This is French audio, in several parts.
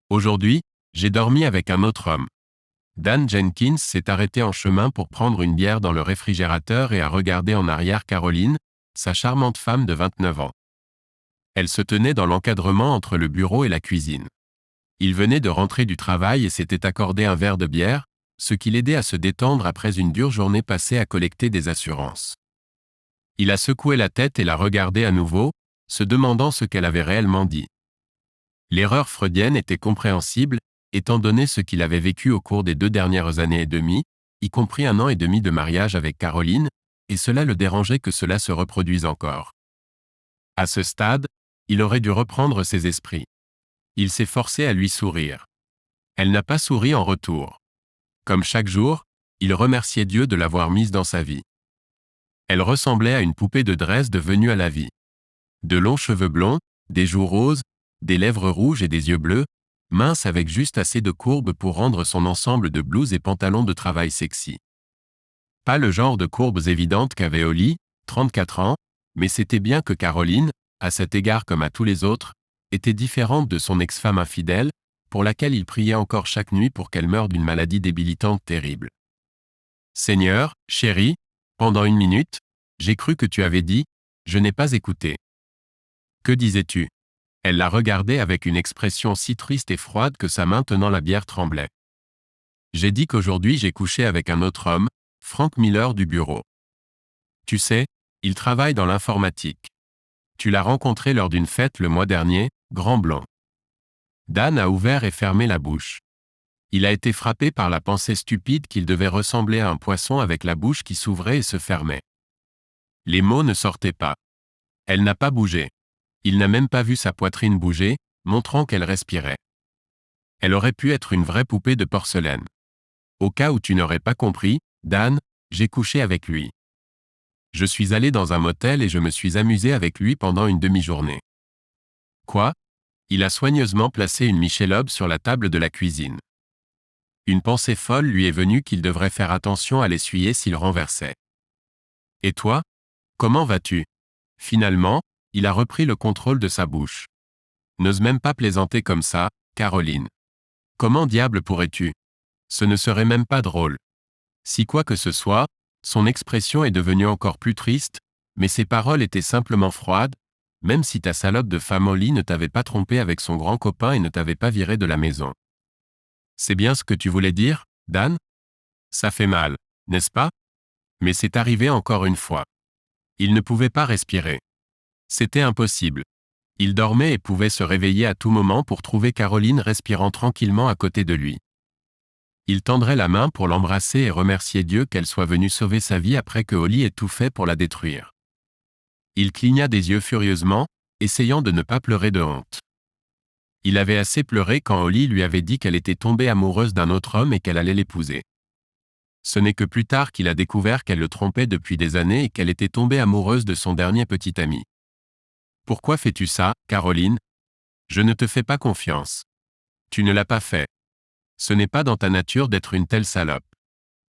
Aujourd'hui, j'ai dormi avec un autre homme. Dan Jenkins s'est arrêté en chemin pour prendre une bière dans le réfrigérateur et a regardé en arrière Caroline, sa charmante femme de 29 ans. Elle se tenait dans l'encadrement entre le bureau et la cuisine. Il venait de rentrer du travail et s'était accordé un verre de bière, ce qui l'aidait à se détendre après une dure journée passée à collecter des assurances. Il a secoué la tête et l'a regardée à nouveau, se demandant ce qu'elle avait réellement dit. L'erreur freudienne était compréhensible, étant donné ce qu'il avait vécu au cours des 2 dernières années et demie, y compris 1 an et demi de mariage avec Caroline, et cela le dérangeait que cela se reproduise encore. À ce stade, il aurait dû reprendre ses esprits. Il s'est forcé à lui sourire. Elle n'a pas souri en retour. Comme chaque jour, il remerciait Dieu de l'avoir mise dans sa vie. Elle ressemblait à une poupée de Dresde venue à la vie. De longs cheveux blonds, des joues roses, des lèvres rouges et des yeux bleus, mince avec juste assez de courbes pour rendre son ensemble de blouse et pantalon de travail sexy. Pas le genre de courbes évidentes qu'avait Holly, 34 ans, mais c'était bien que Caroline, à cet égard comme à tous les autres, était différente de son ex-femme infidèle, pour laquelle il priait encore chaque nuit pour qu'elle meure d'une maladie débilitante terrible. Seigneur, chérie, pendant 1 minute, j'ai cru que tu avais dit, je n'ai pas écouté. Que disais-tu? Elle la regardait avec une expression si triste et froide que sa main tenant la bière tremblait. J'ai dit qu'aujourd'hui j'ai couché avec un autre homme, Frank Miller du bureau. Tu sais, il travaille dans l'informatique. Tu l'as rencontré lors d'une fête le mois dernier, grand blond. Dan a ouvert et fermé la bouche. Il a été frappé par la pensée stupide qu'il devait ressembler à un poisson avec la bouche qui s'ouvrait et se fermait. Les mots ne sortaient pas. Elle n'a pas bougé. Il n'a même pas vu sa poitrine bouger, montrant qu'elle respirait. Elle aurait pu être une vraie poupée de porcelaine. Au cas où tu n'aurais pas compris, Dan, j'ai couché avec lui. Je suis allé dans un motel et je me suis amusé avec lui pendant une demi-journée. Quoi? Il a soigneusement placé une Michelob sur la table de la cuisine. Une pensée folle lui est venue qu'il devrait faire attention à l'essuyer s'il renversait. Et toi? Comment vas-tu? Finalement, il a repris le contrôle de sa bouche. N'ose même pas plaisanter comme ça, Caroline. Comment diable pourrais-tu? Ce ne serait même pas drôle. Si quoi que ce soit, son expression est devenue encore plus triste, mais ses paroles étaient simplement froides, même si ta salope de femme Holly ne t'avait pas trompé avec son grand copain et ne t'avait pas viré de la maison. C'est bien ce que tu voulais dire, Dan? Ça fait mal, n'est-ce pas? Mais c'est arrivé encore une fois. Il ne pouvait pas respirer. C'était impossible. Il dormait et pouvait se réveiller à tout moment pour trouver Caroline respirant tranquillement à côté de lui. Il tendrait la main pour l'embrasser et remercier Dieu qu'elle soit venue sauver sa vie après que Holly ait tout fait pour la détruire. Il cligna des yeux furieusement, essayant de ne pas pleurer de honte. Il avait assez pleuré quand Holly lui avait dit qu'elle était tombée amoureuse d'un autre homme et qu'elle allait l'épouser. Ce n'est que plus tard qu'il a découvert qu'elle le trompait depuis des années et qu'elle était tombée amoureuse de son dernier petit ami. Pourquoi fais-tu ça, Caroline? Je ne te fais pas confiance. Tu ne l'as pas fait. Ce n'est pas dans ta nature d'être une telle salope.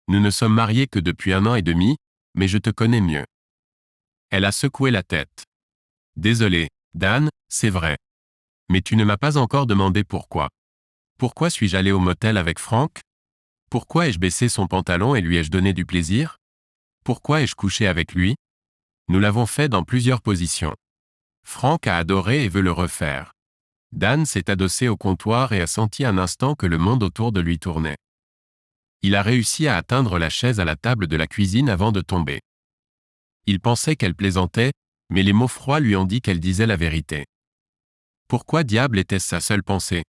Nous ne sommes mariés que depuis 1 an et demi, mais je te connais mieux. Elle a secoué la tête. Désolé, Dan, c'est vrai. Mais tu ne m'as pas encore demandé pourquoi. Pourquoi suis-je allé au motel avec Frank? Pourquoi ai-je baissé son pantalon et lui ai-je donné du plaisir? Pourquoi ai-je couché avec lui? Nous l'avons fait dans plusieurs positions. Frank a adoré et veut le refaire. Dan s'est adossé au comptoir et a senti un instant que le monde autour de lui tournait. Il a réussi à atteindre la chaise à la table de la cuisine avant de tomber. Il pensait qu'elle plaisantait, mais les mots froids lui ont dit qu'elle disait la vérité. Pourquoi diable était-ce sa seule pensée?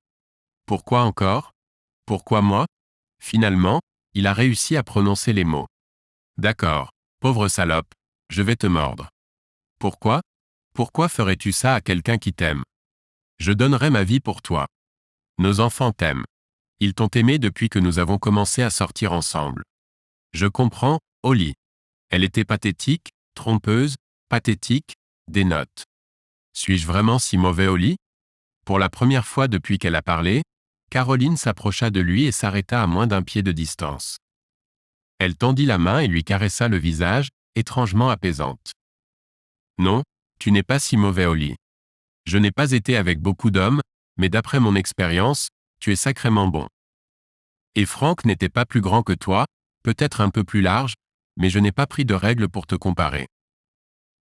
Pourquoi encore? Pourquoi moi? Finalement, il a réussi à prononcer les mots. D'accord, pauvre salope, je vais te mordre. Pourquoi? Pourquoi ferais-tu ça à quelqu'un qui t'aime? Je donnerais ma vie pour toi. Nos enfants t'aiment. Ils t'ont aimé depuis que nous avons commencé à sortir ensemble. Je comprends, Holly. Elle était pathétique, trompeuse, pathétique, des notes. Suis-je vraiment si mauvais, Holly? Pour la première fois depuis qu'elle a parlé, Caroline s'approcha de lui et s'arrêta à moins d'1 pied de distance. Elle tendit la main et lui caressa le visage, étrangement apaisante. Non, tu n'es pas si mauvais, Holly. Je n'ai pas été avec beaucoup d'hommes, mais d'après mon expérience, tu es sacrément bon. Et Franck n'était pas plus grand que toi, peut-être un peu plus large, mais je n'ai pas pris de règle pour te comparer.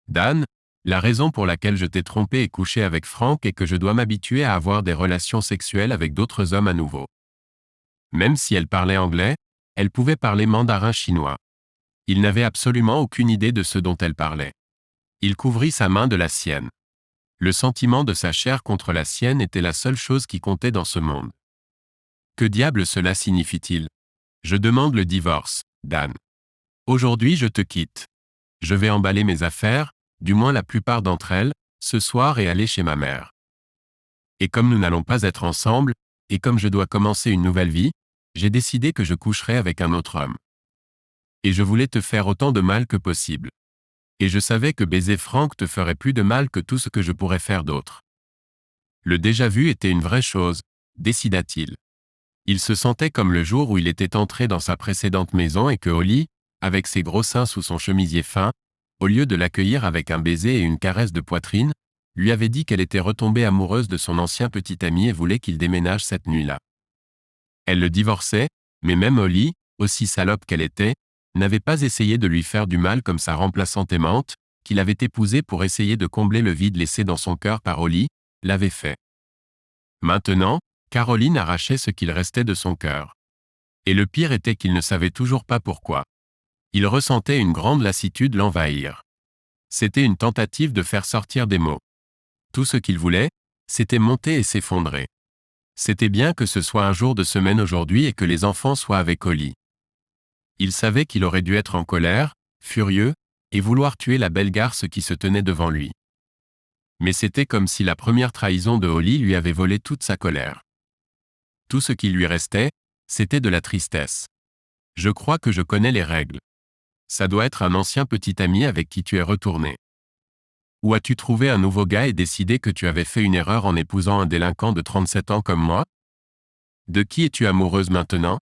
Dan, la raison pour laquelle je t'ai trompé et couché avec Franck est que je dois m'habituer à avoir des relations sexuelles avec d'autres hommes à nouveau. Même si elle parlait anglais, elle pouvait parler mandarin chinois. Il n'avait absolument aucune idée de ce dont elle parlait. Il couvrit sa main de la sienne. Le sentiment de sa chair contre la sienne était la seule chose qui comptait dans ce monde. Que diable cela signifie-t-il? Je demande le divorce, Dan. Aujourd'hui je te quitte. Je vais emballer mes affaires, du moins la plupart d'entre elles, ce soir et aller chez ma mère. Et comme nous n'allons pas être ensemble, et comme je dois commencer une nouvelle vie, j'ai décidé que je coucherai avec un autre homme. Et je voulais te faire autant de mal que possible. Et je savais que baiser Franck te ferait plus de mal que tout ce que je pourrais faire d'autre. Le déjà-vu était une vraie chose, décida-t-il. Il se sentait comme le jour où il était entré dans sa précédente maison et que Holly, avec ses gros seins sous son chemisier fin, au lieu de l'accueillir avec un baiser et une caresse de poitrine, lui avait dit qu'elle était retombée amoureuse de son ancien petit ami et voulait qu'il déménage cette nuit-là. Elle le divorçait, mais même Holly, aussi salope qu'elle était, n'avait pas essayé de lui faire du mal comme sa remplaçante aimante, qu'il avait épousée pour essayer de combler le vide laissé dans son cœur par Holly, l'avait fait. Maintenant, Caroline arrachait ce qu'il restait de son cœur. Et le pire était qu'il ne savait toujours pas pourquoi. Il ressentait une grande lassitude l'envahir. C'était une tentative de faire sortir des mots. Tout ce qu'il voulait, c'était monter et s'effondrer. C'était bien que ce soit un jour de semaine aujourd'hui et que les enfants soient avec Holly. Il savait qu'il aurait dû être en colère, furieux, et vouloir tuer la belle garce qui se tenait devant lui. Mais c'était comme si la première trahison de Holly lui avait volé toute sa colère. Tout ce qui lui restait, c'était de la tristesse. Je crois que je connais les règles. Ça doit être un ancien petit ami avec qui tu es retourné. Ou as-tu trouvé un nouveau gars et décidé que tu avais fait une erreur en épousant un délinquant de 37 ans comme moi? De qui es-tu amoureuse maintenant?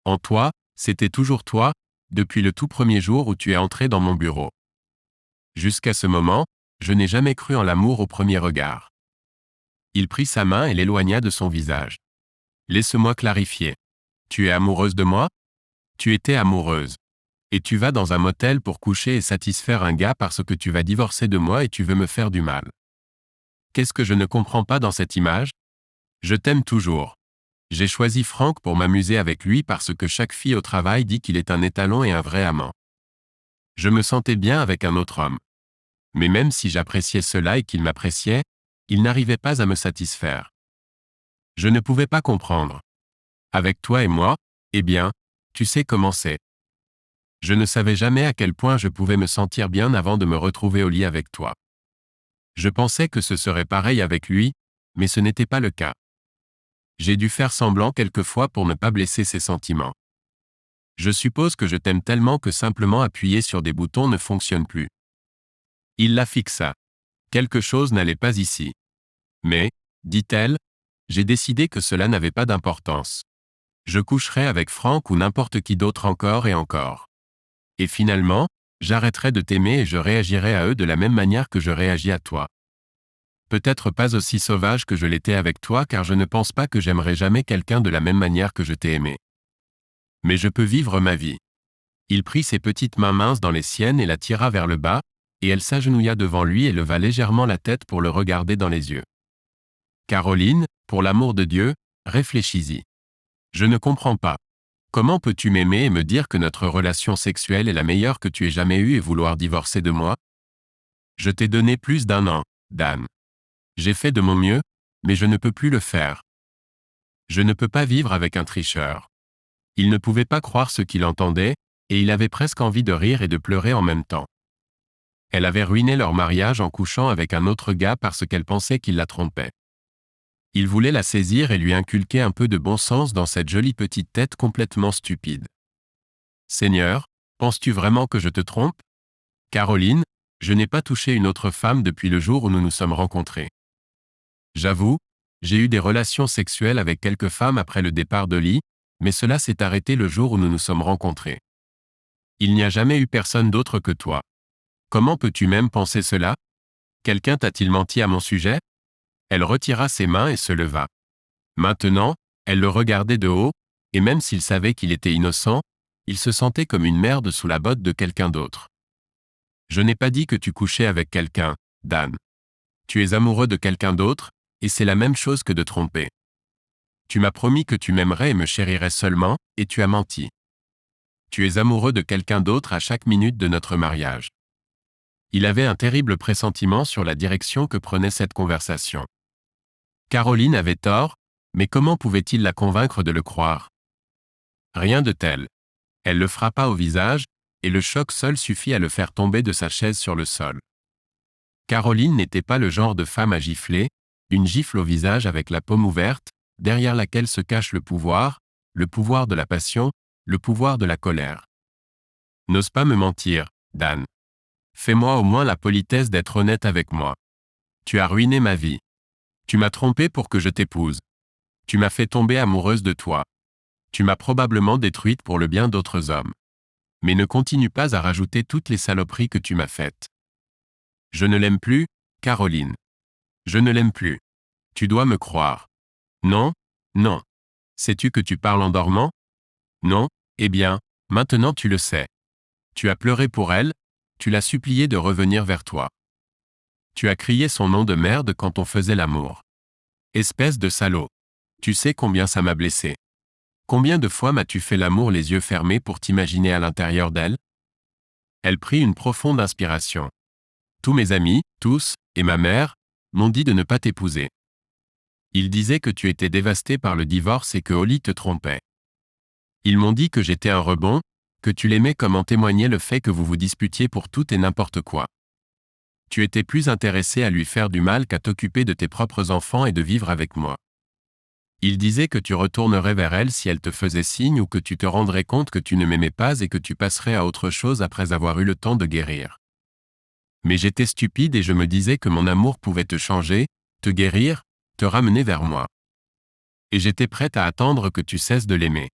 En toi, c'était toujours toi, depuis le tout premier jour où tu es entré dans mon bureau. Jusqu'à ce moment, je n'ai jamais cru en l'amour au premier regard. Il prit sa main et l'éloigna de son visage. Laisse-moi clarifier. Tu es amoureuse de moi? Tu étais amoureuse. Et tu vas dans un motel pour coucher et satisfaire un gars parce que tu vas divorcer de moi et tu veux me faire du mal. Qu'est-ce que je ne comprends pas dans cette image? Je t'aime toujours. J'ai choisi Franck pour m'amuser avec lui parce que chaque fille au travail dit qu'il est un étalon et un vrai amant. Je me sentais bien avec un autre homme. Mais même si j'appréciais cela et qu'il m'appréciait, il n'arrivait pas à me satisfaire. Je ne pouvais pas comprendre. Avec toi et moi, eh bien, tu sais comment c'est. Je ne savais jamais à quel point je pouvais me sentir bien avant de me retrouver au lit avec toi. Je pensais que ce serait pareil avec lui, mais ce n'était pas le cas. J'ai dû faire semblant quelquefois pour ne pas blesser ses sentiments. Je suppose que je t'aime tellement que simplement appuyer sur des boutons ne fonctionne plus. Il la fixa. Quelque chose n'allait pas ici. Mais, dit-elle, j'ai décidé que cela n'avait pas d'importance. Je coucherai avec Franck ou n'importe qui d'autre encore et encore. Et finalement, j'arrêterai de t'aimer et je réagirai à eux de la même manière que je réagis à toi. Peut-être pas aussi sauvage que je l'étais avec toi car je ne pense pas que j'aimerai jamais quelqu'un de la même manière que je t'ai aimé. Mais je peux vivre ma vie. Il prit ses petites mains minces dans les siennes et la tira vers le bas, et elle s'agenouilla devant lui et leva légèrement la tête pour le regarder dans les yeux. Caroline, pour l'amour de Dieu, réfléchis-y. Je ne comprends pas. Comment peux-tu m'aimer et me dire que notre relation sexuelle est la meilleure que tu aies jamais eue et vouloir divorcer de moi? Je t'ai donné plus d'1 an, Dan. J'ai fait de mon mieux, mais je ne peux plus le faire. Je ne peux pas vivre avec un tricheur. Il ne pouvait pas croire ce qu'il entendait, et il avait presque envie de rire et de pleurer en même temps. Elle avait ruiné leur mariage en couchant avec un autre gars parce qu'elle pensait qu'il la trompait. Il voulait la saisir et lui inculquer un peu de bon sens dans cette jolie petite tête complètement stupide. Seigneur, penses-tu vraiment que je te trompe? Caroline, je n'ai pas touché une autre femme depuis le jour où nous nous sommes rencontrés. J'avoue, j'ai eu des relations sexuelles avec quelques femmes après le départ d'Holly, mais cela s'est arrêté le jour où nous nous sommes rencontrés. Il n'y a jamais eu personne d'autre que toi. Comment peux-tu même penser cela? Quelqu'un t'a-t-il menti à mon sujet? Elle retira ses mains et se leva. Maintenant, Elle le regardait de haut, et même s'il savait qu'il était innocent, il se sentait comme une merde sous la botte de quelqu'un d'autre. Je n'ai pas dit que tu couchais avec quelqu'un, Dan. Tu es amoureux de quelqu'un d'autre, et c'est la même chose que de tromper. Tu m'as promis que tu m'aimerais et me chérirais seulement, et tu as menti. Tu es amoureux de quelqu'un d'autre à chaque minute de notre mariage. Il avait un terrible pressentiment sur la direction que prenait cette conversation. Caroline avait tort, mais comment pouvait-il la convaincre de le croire? Rien de tel. Elle le frappa au visage, et le choc seul suffit à le faire tomber de sa chaise sur le sol. Caroline n'était pas le genre de femme à gifler, une gifle au visage avec la paume ouverte, derrière laquelle se cache le pouvoir de la passion, le pouvoir de la colère. N'ose pas me mentir, Dan. Fais-moi au moins la politesse d'être honnête avec moi. Tu as ruiné ma vie. Tu m'as trompé pour que je t'épouse. Tu m'as fait tomber amoureuse de toi. Tu m'as probablement détruite pour le bien d'autres hommes. Mais ne continue pas à rajouter toutes les saloperies que tu m'as faites. Je ne l'aime plus, Caroline. Je ne l'aime plus. Tu dois me croire. Non, non. Sais-tu que tu parles en dormant? Non, eh bien, maintenant tu le sais. Tu as pleuré pour elle, tu l'as supplié de revenir vers toi. Tu as crié son nom de merde quand on faisait l'amour. Espèce de salaud. Tu sais combien ça m'a blessé. Combien de fois m'as-tu fait l'amour les yeux fermés pour t'imaginer à l'intérieur d'elle? Elle prit une profonde inspiration. Tous mes amis, tous, et ma mère, m'ont dit de ne pas t'épouser. Ils disaient que tu étais dévasté par le divorce et que Holly te trompait. Ils m'ont dit que j'étais un rebond, que tu l'aimais comme en témoignait le fait que vous vous disputiez pour tout et n'importe quoi. Tu étais plus intéressé à lui faire du mal qu'à t'occuper de tes propres enfants et de vivre avec moi. Ils disaient que tu retournerais vers elle si elle te faisait signe ou que tu te rendrais compte que tu ne m'aimais pas et que tu passerais à autre chose après avoir eu le temps de guérir. Mais j'étais stupide et je me disais que mon amour pouvait te changer, te guérir, te ramener vers moi. Et j'étais prête à attendre que tu cesses de l'aimer.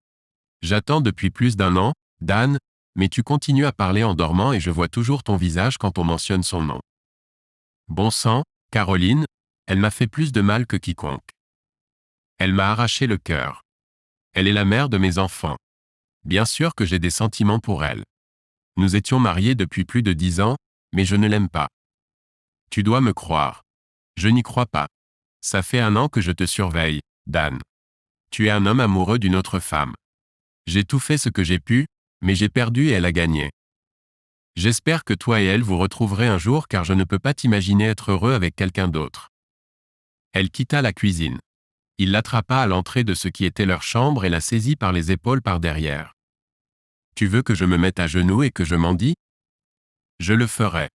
J'attends depuis plus d'1 an, Dan, mais tu continues à parler en dormant et je vois toujours ton visage quand on mentionne son nom. Bon sang, Caroline, elle m'a fait plus de mal que quiconque. Elle m'a arraché le cœur. Elle est la mère de mes enfants. Bien sûr que j'ai des sentiments pour elle. Nous étions mariés depuis plus de 10 ans, mais je ne l'aime pas. Tu dois me croire. Je n'y crois pas. Ça fait 1 an que je te surveille, Dan. Tu es un homme amoureux d'une autre femme. J'ai tout fait ce que j'ai pu, mais j'ai perdu et elle a gagné. J'espère que toi et elle vous retrouverez un jour car je ne peux pas t'imaginer être heureux avec quelqu'un d'autre. Elle quitta la cuisine. Il l'attrapa à l'entrée de ce qui était leur chambre et la saisit par les épaules par derrière. Tu veux que je me mette à genoux et que je mendie? Je le ferai.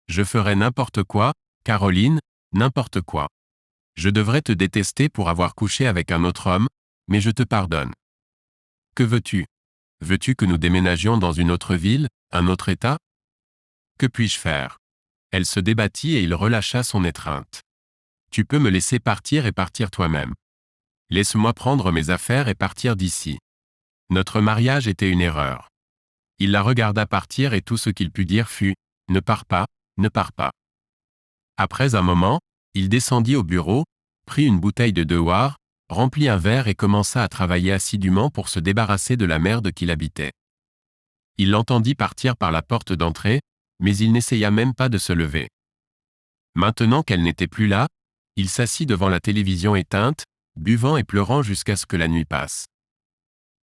Je ferai n'importe quoi, Caroline, n'importe quoi. Je devrais te détester pour avoir couché avec un autre homme, mais je te pardonne. Que veux-tu? Veux-tu que nous déménagions dans une autre ville, un autre État? Que puis-je faire? Elle se débattit et il relâcha son étreinte. Tu peux me laisser partir et partir toi-même. Laisse-moi prendre mes affaires et partir d'ici. Notre mariage était une erreur. Il la regarda partir et tout ce qu'il put dire fut « Ne pars pas, ne pars pas ». Après un moment, il descendit au bureau, prit une bouteille de Dewar, remplit un verre et commença à travailler assidûment pour se débarrasser de la merde qu'il habitait. Il l'entendit partir par la porte d'entrée, mais il n'essaya même pas de se lever. Maintenant qu'elle n'était plus là, il s'assit devant la télévision éteinte, buvant et pleurant jusqu'à ce que la nuit passe.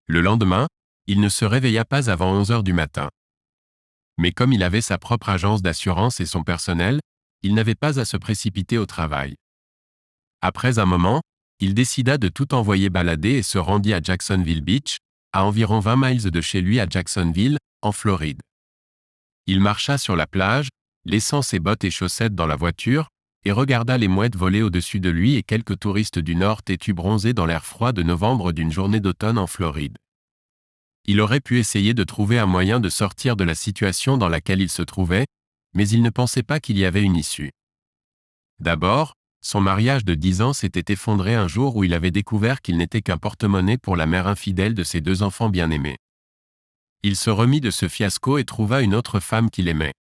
Le lendemain, il ne se réveilla pas avant 11 heures du matin. Mais comme il avait sa propre agence d'assurance et son personnel, il n'avait pas à se précipiter au travail. Après un moment, il décida de tout envoyer balader et se rendit à Jacksonville Beach, à environ 20 miles de chez lui à Jacksonville, en Floride. Il marcha sur la plage, laissant ses bottes et chaussettes dans la voiture, et regarda les mouettes voler au-dessus de lui et quelques touristes du Nord têtus bronzés dans l'air froid de novembre d'une journée d'automne en Floride. Il aurait pu essayer de trouver un moyen de sortir de la situation dans laquelle il se trouvait, mais il ne pensait pas qu'il y avait une issue. D'abord, son mariage de 10 ans s'était effondré un jour où il avait découvert qu'il n'était qu'un porte-monnaie pour la mère infidèle de ses 2 enfants bien-aimés. Il se remit de ce fiasco et trouva une autre femme qu'il aimait.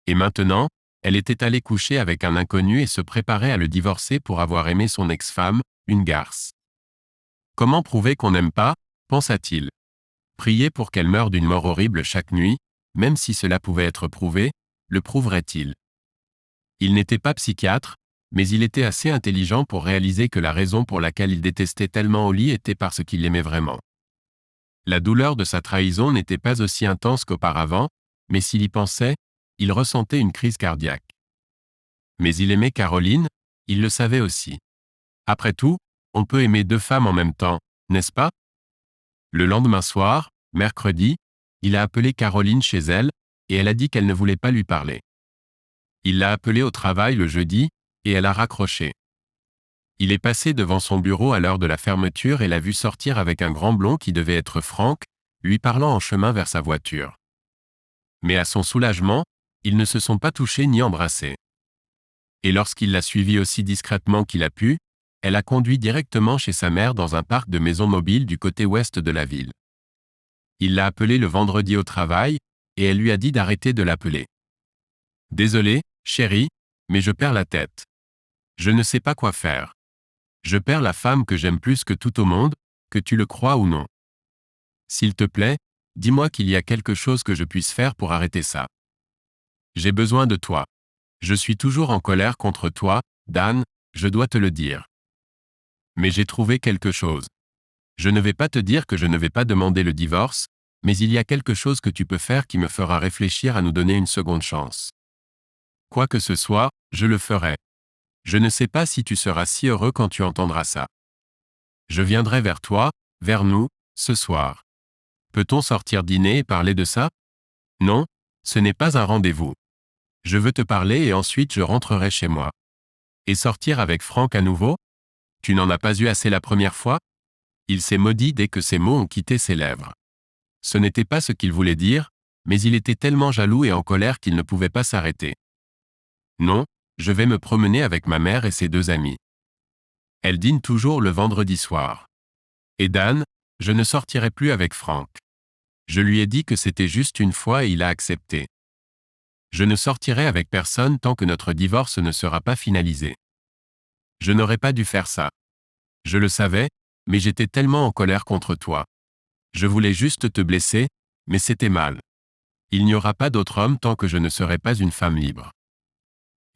Et maintenant, elle était allée coucher avec un inconnu et se préparait à le divorcer pour avoir aimé son ex-femme, une garce. Comment prouver qu'on n'aime pas, pensa-t-il. Prier pour qu'elle meure d'une mort horrible chaque nuit, même si cela pouvait être prouvé, le prouverait-il? Il n'était pas psychiatre, mais il était assez intelligent pour réaliser que la raison pour laquelle il détestait tellement Holly était parce qu'il l'aimait vraiment. La douleur de sa trahison n'était pas aussi intense qu'auparavant, mais s'il y pensait, il ressentait une crise cardiaque. Mais il aimait Caroline, il le savait aussi. Après tout, on peut aimer deux femmes en même temps, n'est-ce pas? Le lendemain soir, mercredi, il a appelé Caroline chez elle, et elle a dit qu'elle ne voulait pas lui parler. Il l'a appelée au travail le jeudi, et elle a raccroché. Il est passé devant son bureau à l'heure de la fermeture et l'a vu sortir avec un grand blond qui devait être Frank, lui parlant en chemin vers sa voiture. Mais à son soulagement, ils ne se sont pas touchés ni embrassés. Et lorsqu'il l'a suivie aussi discrètement qu'il a pu, elle a conduit directement chez sa mère dans un parc de maisons mobiles du côté ouest de la ville. Il l'a appelée le vendredi au travail, et elle lui a dit d'arrêter de l'appeler. « Désolé, chérie, mais je perds la tête. Je ne sais pas quoi faire. Je perds la femme que j'aime plus que tout au monde, que tu le crois ou non. S'il te plaît, dis-moi qu'il y a quelque chose que je puisse faire pour arrêter ça. J'ai besoin de toi. Je suis toujours en colère contre toi, Dan, je dois te le dire. Mais j'ai trouvé quelque chose. Je ne vais pas te dire que je ne vais pas demander le divorce, mais il y a quelque chose que tu peux faire qui me fera réfléchir à nous donner une seconde chance. Quoi que ce soit, je le ferai. Je ne sais pas si tu seras si heureux quand tu entendras ça. Je viendrai vers toi, vers nous, ce soir. Peut-on sortir dîner et parler de ça? Non, ce n'est pas un rendez-vous. Je veux te parler et ensuite je rentrerai chez moi. Et sortir avec Frank à nouveau? Tu n'en as pas eu assez la première fois? Il s'est maudit dès que ces mots ont quitté ses lèvres. Ce n'était pas ce qu'il voulait dire, mais il était tellement jaloux et en colère qu'il ne pouvait pas s'arrêter. Non, je vais me promener avec ma mère et ses deux amis. Elle dîne toujours le vendredi soir. Et Dan, je ne sortirai plus avec Frank. Je lui ai dit que c'était juste une fois et il a accepté. Je ne sortirai avec personne tant que notre divorce ne sera pas finalisé. Je n'aurais pas dû faire ça. Je le savais, mais j'étais tellement en colère contre toi. Je voulais juste te blesser, mais c'était mal. Il n'y aura pas d'autre homme tant que je ne serai pas une femme libre.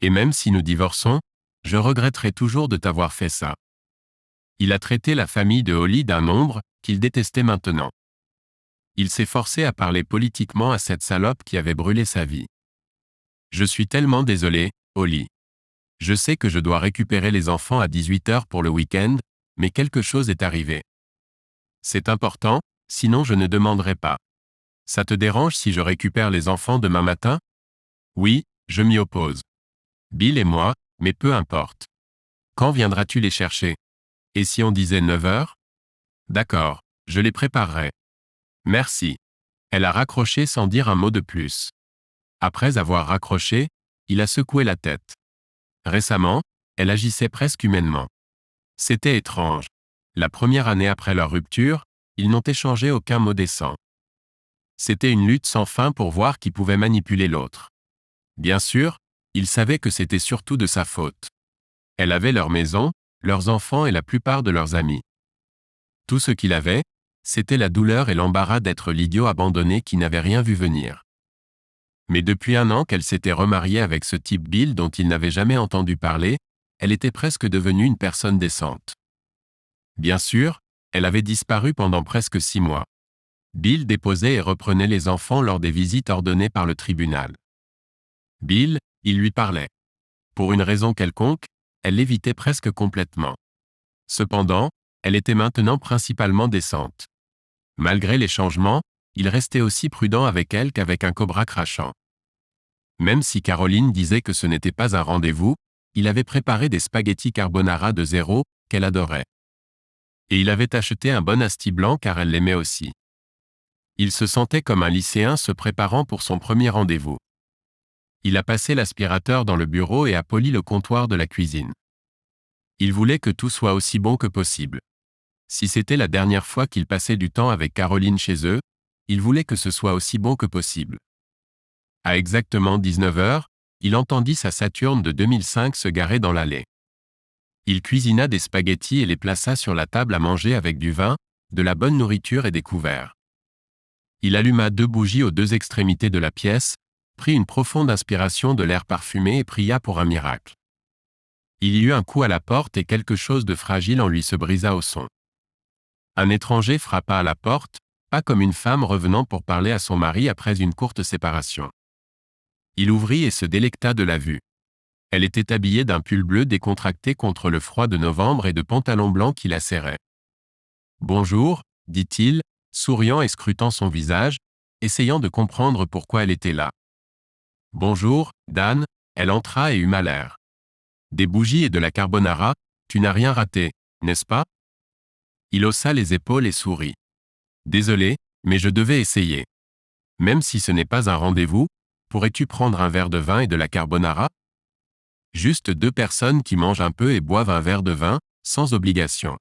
Et même si nous divorçons, je regretterai toujours de t'avoir fait ça. Il a traité la famille de Holly d'un nombre qu'il détestait maintenant. Il s'est forcé à parler politiquement à cette salope qui avait brûlé sa vie. Je suis tellement désolé, Holly. Je sais que je dois récupérer les enfants à 18h pour le week-end, mais quelque chose est arrivé. C'est important, sinon je ne demanderai pas. Ça te dérange si je récupère les enfants demain matin? Oui, je m'y oppose. Bill et moi, mais peu importe. Quand viendras-tu les chercher? Et si on disait 9h? D'accord, je les préparerai. Merci. Elle a raccroché sans dire un mot de plus. Après avoir raccroché, il a secoué la tête. Récemment, elle agissait presque humainement. C'était étrange. La première année après leur rupture, ils n'ont échangé aucun mot décent. C'était une lutte sans fin pour voir qui pouvait manipuler l'autre. Bien sûr, il savait que c'était surtout de sa faute. Elle avait leur maison, leurs enfants et la plupart de leurs amis. Tout ce qu'il avait, c'était la douleur et l'embarras d'être l'idiot abandonné qui n'avait rien vu venir. Mais depuis 1 an qu'elle s'était remariée avec ce type Bill dont il n'avait jamais entendu parler, elle était presque devenue une personne décente. Bien sûr, elle avait disparu pendant presque 6 mois. Bill déposait et reprenait les enfants lors des visites ordonnées par le tribunal. Bill, il lui parlait. Pour une raison quelconque, elle l'évitait presque complètement. Cependant, elle était maintenant principalement décente. Malgré les changements, il restait aussi prudent avec elle qu'avec un cobra crachant. Même si Caroline disait que ce n'était pas un rendez-vous, il avait préparé des spaghettis carbonara de zéro, qu'elle adorait. Et il avait acheté un bon asti blanc car elle l'aimait aussi. Il se sentait comme un lycéen se préparant pour son premier rendez-vous. Il a passé l'aspirateur dans le bureau et a poli le comptoir de la cuisine. Il voulait que tout soit aussi bon que possible. Si c'était la dernière fois qu'il passait du temps avec Caroline chez eux, il voulait que ce soit aussi bon que possible. À exactement 19h, il entendit sa Saturn de 2005 se garer dans l'allée. Il cuisina des spaghettis et les plaça sur la table à manger avec du vin, de la bonne nourriture et des couverts. Il alluma 2 bougies aux 2 extrémités de la pièce, prit une profonde inspiration de l'air parfumé et pria pour un miracle. Il y eut un coup à la porte et quelque chose de fragile en lui se brisa au son. Un étranger frappa à la porte, pas comme une femme revenant pour parler à son mari après une courte séparation. Il ouvrit et se délecta de la vue. Elle était habillée d'un pull bleu décontracté contre le froid de novembre et de pantalons blancs qui la serraient. « Bonjour », dit-il, souriant et scrutant son visage, essayant de comprendre pourquoi elle était là. « Bonjour, Dan », elle entra et huma l'air. « Des bougies et de la carbonara, tu n'as rien raté, n'est-ce pas ?» Il haussa les épaules et sourit. « Désolé, mais je devais essayer. Même si ce n'est pas un rendez-vous, pourrais-tu prendre un verre de vin et de la carbonara ? Juste 2 personnes qui mangent un peu et boivent un verre de vin, sans obligation. »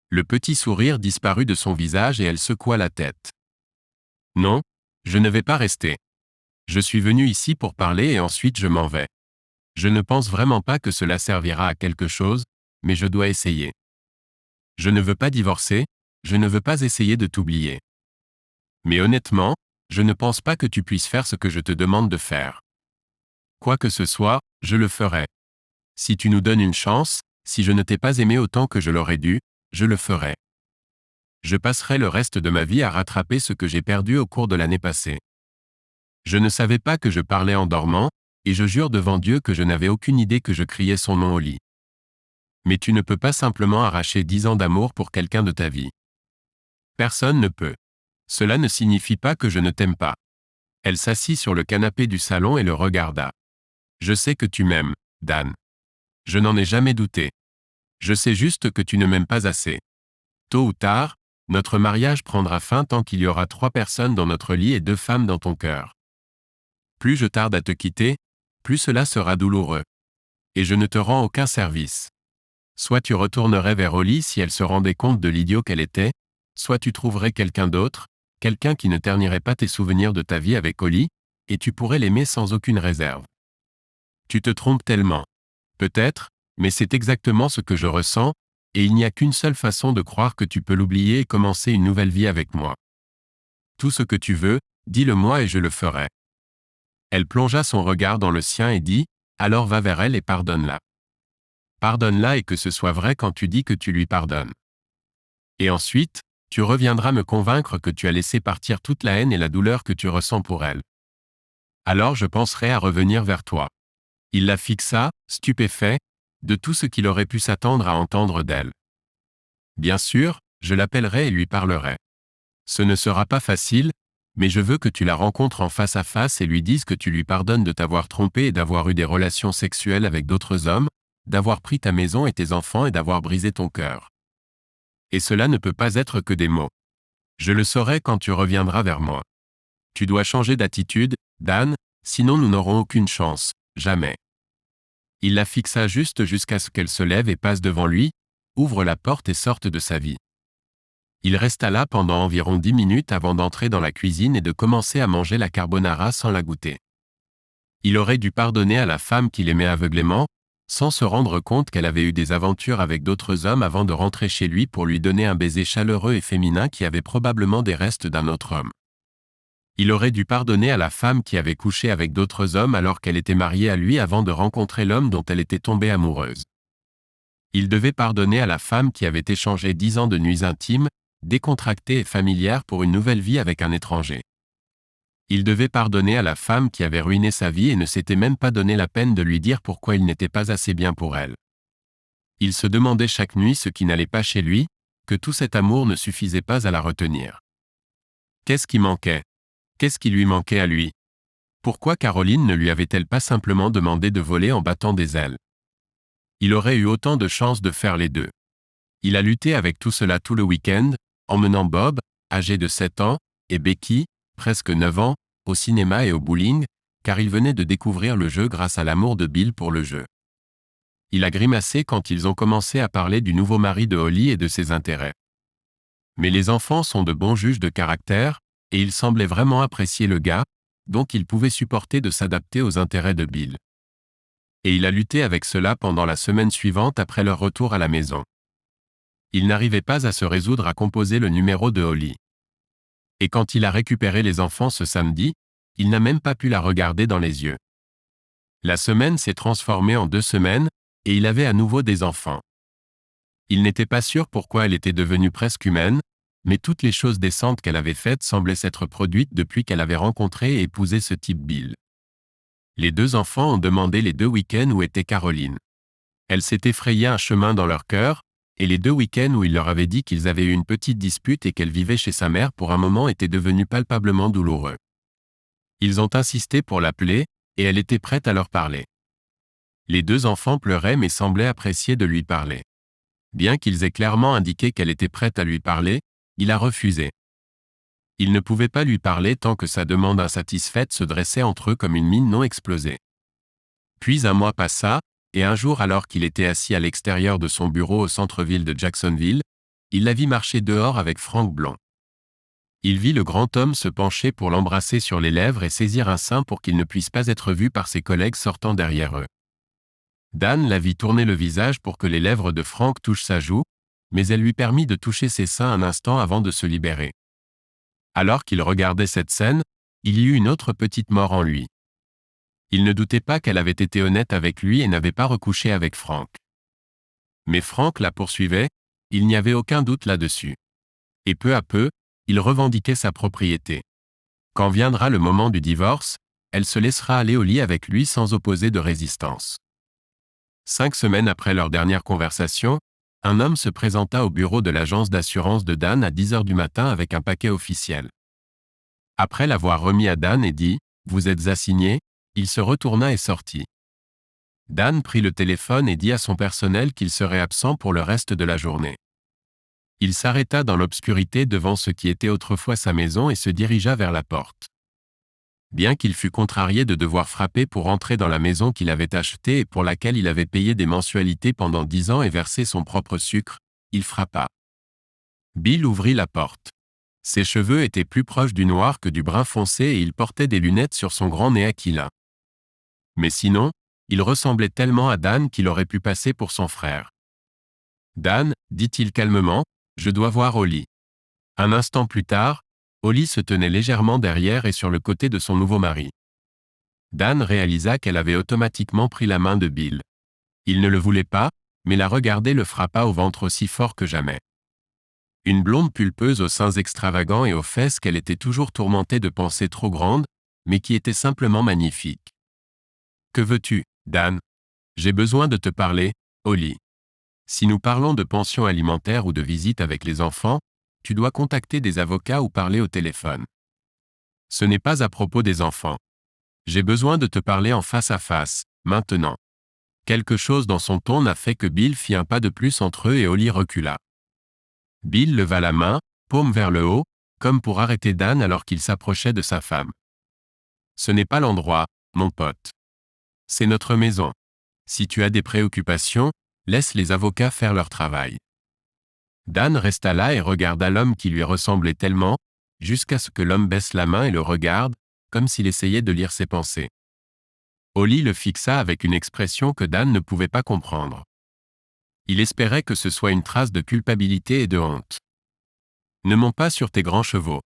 Le petit sourire disparut de son visage et elle secoua la tête. « Non, je ne vais pas rester. Je suis venu ici pour parler et ensuite je m'en vais. Je ne pense vraiment pas que cela servira à quelque chose, mais je dois essayer. Je ne veux pas divorcer, je ne veux pas essayer de t'oublier. Mais honnêtement, je ne pense pas que tu puisses faire ce que je te demande de faire. Quoi que ce soit, je le ferai. Si tu nous donnes une chance, si je ne t'ai pas aimé autant que je l'aurais dû, je le ferai. Je passerai le reste de ma vie à rattraper ce que j'ai perdu au cours de l'année passée. Je ne savais pas que je parlais en dormant, et je jure devant Dieu que je n'avais aucune idée que je criais son nom au lit. Mais tu ne peux pas simplement arracher 10 ans d'amour pour quelqu'un de ta vie. Personne ne peut. Cela ne signifie pas que je ne t'aime pas. Elle s'assit sur le canapé du salon et le regarda. Je sais que tu m'aimes, Dan. Je n'en ai jamais douté. Je sais juste que tu ne m'aimes pas assez. Tôt ou tard, notre mariage prendra fin tant qu'il y aura 3 personnes dans notre lit et 2 femmes dans ton cœur. Plus je tarde à te quitter, plus cela sera douloureux. Et je ne te rends aucun service. Soit tu retournerais vers Holly si elle se rendait compte de l'idiot qu'elle était, soit tu trouverais quelqu'un d'autre, quelqu'un qui ne ternirait pas tes souvenirs de ta vie avec Holly, et tu pourrais l'aimer sans aucune réserve. Tu te trompes tellement. Peut-être, mais c'est exactement ce que je ressens, et il n'y a qu'une seule façon de croire que tu peux l'oublier et commencer une nouvelle vie avec moi. Tout ce que tu veux, dis-le-moi et je le ferai. Elle plongea son regard dans le sien et dit, « Alors va vers elle et pardonne-la. Pardonne-la et que ce soit vrai quand tu dis que tu lui pardonnes. Et ensuite, tu reviendras me convaincre que tu as laissé partir toute la haine et la douleur que tu ressens pour elle. Alors je penserai à revenir vers toi. » Il la fixa, stupéfait, de tout ce qu'il aurait pu s'attendre à entendre d'elle. « Bien sûr, je l'appellerai et lui parlerai. Ce ne sera pas facile, mais je veux que tu la rencontres en face à face et lui dises que tu lui pardonnes de t'avoir trompé et d'avoir eu des relations sexuelles avec d'autres hommes, d'avoir pris ta maison et tes enfants et d'avoir brisé ton cœur. Et cela ne peut pas être que des mots. Je le saurai quand tu reviendras vers moi. Tu dois changer d'attitude, Dan, sinon nous n'aurons aucune chance, jamais. » Il la fixa juste jusqu'à ce qu'elle se lève et passe devant lui, ouvre la porte et sorte de sa vie. Il resta là pendant environ 10 minutes avant d'entrer dans la cuisine et de commencer à manger la carbonara sans la goûter. Il aurait dû pardonner à la femme qu'il aimait aveuglément, sans se rendre compte qu'elle avait eu des aventures avec d'autres hommes avant de rentrer chez lui pour lui donner un baiser chaleureux et féminin qui avait probablement des restes d'un autre homme. Il aurait dû pardonner à la femme qui avait couché avec d'autres hommes alors qu'elle était mariée à lui avant de rencontrer l'homme dont elle était tombée amoureuse. Il devait pardonner à la femme qui avait échangé 10 ans de nuits intimes, décontractées et familières pour une nouvelle vie avec un étranger. Il devait pardonner à la femme qui avait ruiné sa vie et ne s'était même pas donné la peine de lui dire pourquoi il n'était pas assez bien pour elle. Il se demandait chaque nuit ce qui n'allait pas chez lui, que tout cet amour ne suffisait pas à la retenir. Qu'est-ce qui manquait ? Qu'est-ce qui lui manquait à lui ? Pourquoi Caroline ne lui avait-elle pas simplement demandé de voler en battant des ailes ? Il aurait eu autant de chances de faire les deux. Il a lutté avec tout cela tout le week-end, emmenant Bob, âgé de 7 ans, et Becky, presque 9 ans, au cinéma et au bowling, car il venait de découvrir le jeu grâce à l'amour de Bill pour le jeu. Il a grimacé quand ils ont commencé à parler du nouveau mari de Holly et de ses intérêts. Mais les enfants sont de bons juges de caractère, et il semblait vraiment apprécier le gars, donc il pouvait supporter de s'adapter aux intérêts de Bill. Et il a lutté avec cela pendant la semaine suivante après leur retour à la maison. Il n'arrivait pas à se résoudre à composer le numéro de Holly. Et quand il a récupéré les enfants ce samedi, il n'a même pas pu la regarder dans les yeux. La semaine s'est transformée en 2 semaines, et il avait à nouveau des enfants. Il n'était pas sûr pourquoi elle était devenue presque humaine, mais toutes les choses décentes qu'elle avait faites semblaient s'être produites depuis qu'elle avait rencontré et épousé ce type Bill. Les 2 enfants ont demandé les 2 week-ends où était Caroline. Elle s'était frayé un chemin dans leur cœur, et les 2 week-ends où il leur avait dit qu'ils avaient eu une petite dispute et qu'elle vivait chez sa mère pour un moment étaient devenus palpablement douloureux. Ils ont insisté pour l'appeler, et elle était prête à leur parler. Les 2 enfants pleuraient mais semblaient apprécier de lui parler. Bien qu'ils aient clairement indiqué qu'elle était prête à lui parler, il a refusé. Il ne pouvait pas lui parler tant que sa demande insatisfaite se dressait entre eux comme une mine non explosée. Puis un mois passa, et un jour alors qu'il était assis à l'extérieur de son bureau au centre-ville de Jacksonville, il la vit marcher dehors avec Frank Blond. Il vit le grand homme se pencher pour l'embrasser sur les lèvres et saisir un sein pour qu'il ne puisse pas être vu par ses collègues sortant derrière eux. Dan la vit tourner le visage pour que les lèvres de Frank touchent sa joue, mais elle lui permit de toucher ses seins un instant avant de se libérer. Alors qu'il regardait cette scène, il y eut une autre petite mort en lui. Il ne doutait pas qu'elle avait été honnête avec lui et n'avait pas recouché avec Frank. Mais Frank la poursuivait, il n'y avait aucun doute là-dessus. Et peu à peu, il revendiquait sa propriété. Quand viendra le moment du divorce, elle se laissera aller au lit avec lui sans opposer de résistance. 5 semaines après leur dernière conversation, un homme se présenta au bureau de l'agence d'assurance de Dan à 10 heures du matin avec un paquet officiel. Après l'avoir remis à Dan et dit « Vous êtes assigné », il se retourna et sortit. Dan prit le téléphone et dit à son personnel qu'il serait absent pour le reste de la journée. Il s'arrêta dans l'obscurité devant ce qui était autrefois sa maison et se dirigea vers la porte. Bien qu'il fût contrarié de devoir frapper pour entrer dans la maison qu'il avait achetée et pour laquelle il avait payé des mensualités pendant 10 ans et versé son propre sucre, il frappa. Bill ouvrit la porte. Ses cheveux étaient plus proches du noir que du brun foncé et il portait des lunettes sur son grand nez aquilin. Mais sinon, il ressemblait tellement à Dan qu'il aurait pu passer pour son frère. « Dan, dit-il calmement, je dois voir Holly. » Un instant plus tard, Holly se tenait légèrement derrière et sur le côté de son nouveau mari. Dan réalisa qu'elle avait automatiquement pris la main de Bill. Il ne le voulait pas, mais la regarder le frappa au ventre aussi fort que jamais. Une blonde pulpeuse aux seins extravagants et aux fesses qu'elle était toujours tourmentée de pensées trop grandes, mais qui étaient simplement magnifiques. « Que veux-tu, Dan ? J'ai besoin de te parler, Holly. Si nous parlons de pension alimentaire ou de visite avec les enfants, tu dois contacter des avocats ou parler au téléphone. Ce n'est pas à propos des enfants. J'ai besoin de te parler en face à face, maintenant. » Quelque chose dans son ton n'a fait que Bill fit un pas de plus entre eux et Holly recula. Bill leva la main, paume vers le haut, comme pour arrêter Dan alors qu'il s'approchait de sa femme. « Ce n'est pas l'endroit, mon pote. C'est notre maison. Si tu as des préoccupations, laisse les avocats faire leur travail. » Dan resta là et regarda l'homme qui lui ressemblait tellement, jusqu'à ce que l'homme baisse la main et le regarde, comme s'il essayait de lire ses pensées. Holly le fixa avec une expression que Dan ne pouvait pas comprendre. Il espérait que ce soit une trace de culpabilité et de honte. « Ne monte pas sur tes grands chevaux.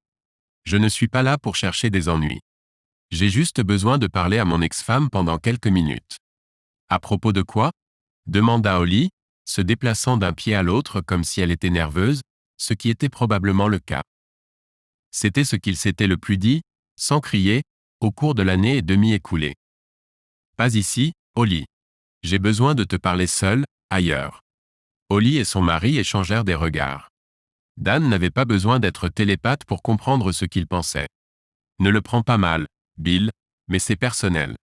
Je ne suis pas là pour chercher des ennuis. J'ai juste besoin de parler à mon ex-femme pendant quelques minutes. » « À propos de quoi ? » demanda Holly, se déplaçant d'un pied à l'autre comme si elle était nerveuse, ce qui était probablement le cas. C'était ce qu'il s'était le plus dit, sans crier, au cours de l'année et demie écoulée. « Pas ici, Holly. J'ai besoin de te parler seul, ailleurs. » Holly et son mari échangèrent des regards. Dan n'avait pas besoin d'être télépathe pour comprendre ce qu'il pensait. « Ne le prends pas mal, Bill, mais c'est personnel.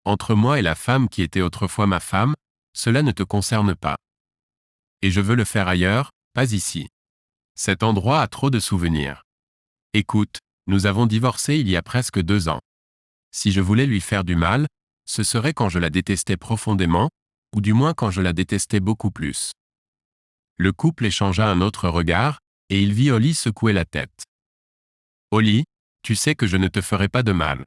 Entre moi et la femme qui était autrefois ma femme, cela ne te concerne pas. Et je veux le faire ailleurs, pas ici. Cet endroit a trop de souvenirs. Écoute, nous avons divorcé il y a presque 2 ans. Si je voulais lui faire du mal, ce serait quand je la détestais profondément, ou du moins quand je la détestais beaucoup plus. » Le couple échangea un autre regard, et il vit Holly secouer la tête. « Holly, tu sais que je ne te ferai pas de mal.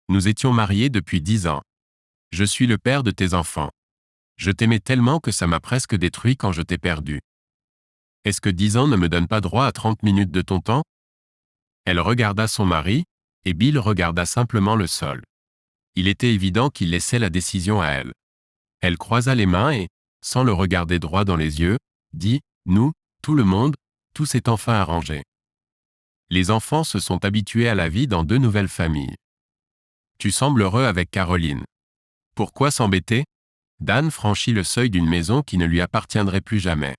Nous étions mariés depuis 10 ans. Je suis le père de tes enfants. Je t'aimais tellement que ça m'a presque détruit quand je t'ai perdu. Est-ce que 10 ans ne me donnent pas droit à 30 minutes de ton temps? Elle regarda son mari, et Bill regarda simplement le sol. Il était évident qu'il laissait la décision à elle. Elle croisa les mains et, sans le regarder droit dans les yeux, dit « Nous, tout le monde, tout s'est enfin arrangé. » Les enfants se sont habitués à la vie dans 2 nouvelles familles. Tu sembles heureux avec Caroline. Pourquoi s'embêter? Dan franchit le seuil d'une maison qui ne lui appartiendrait plus jamais.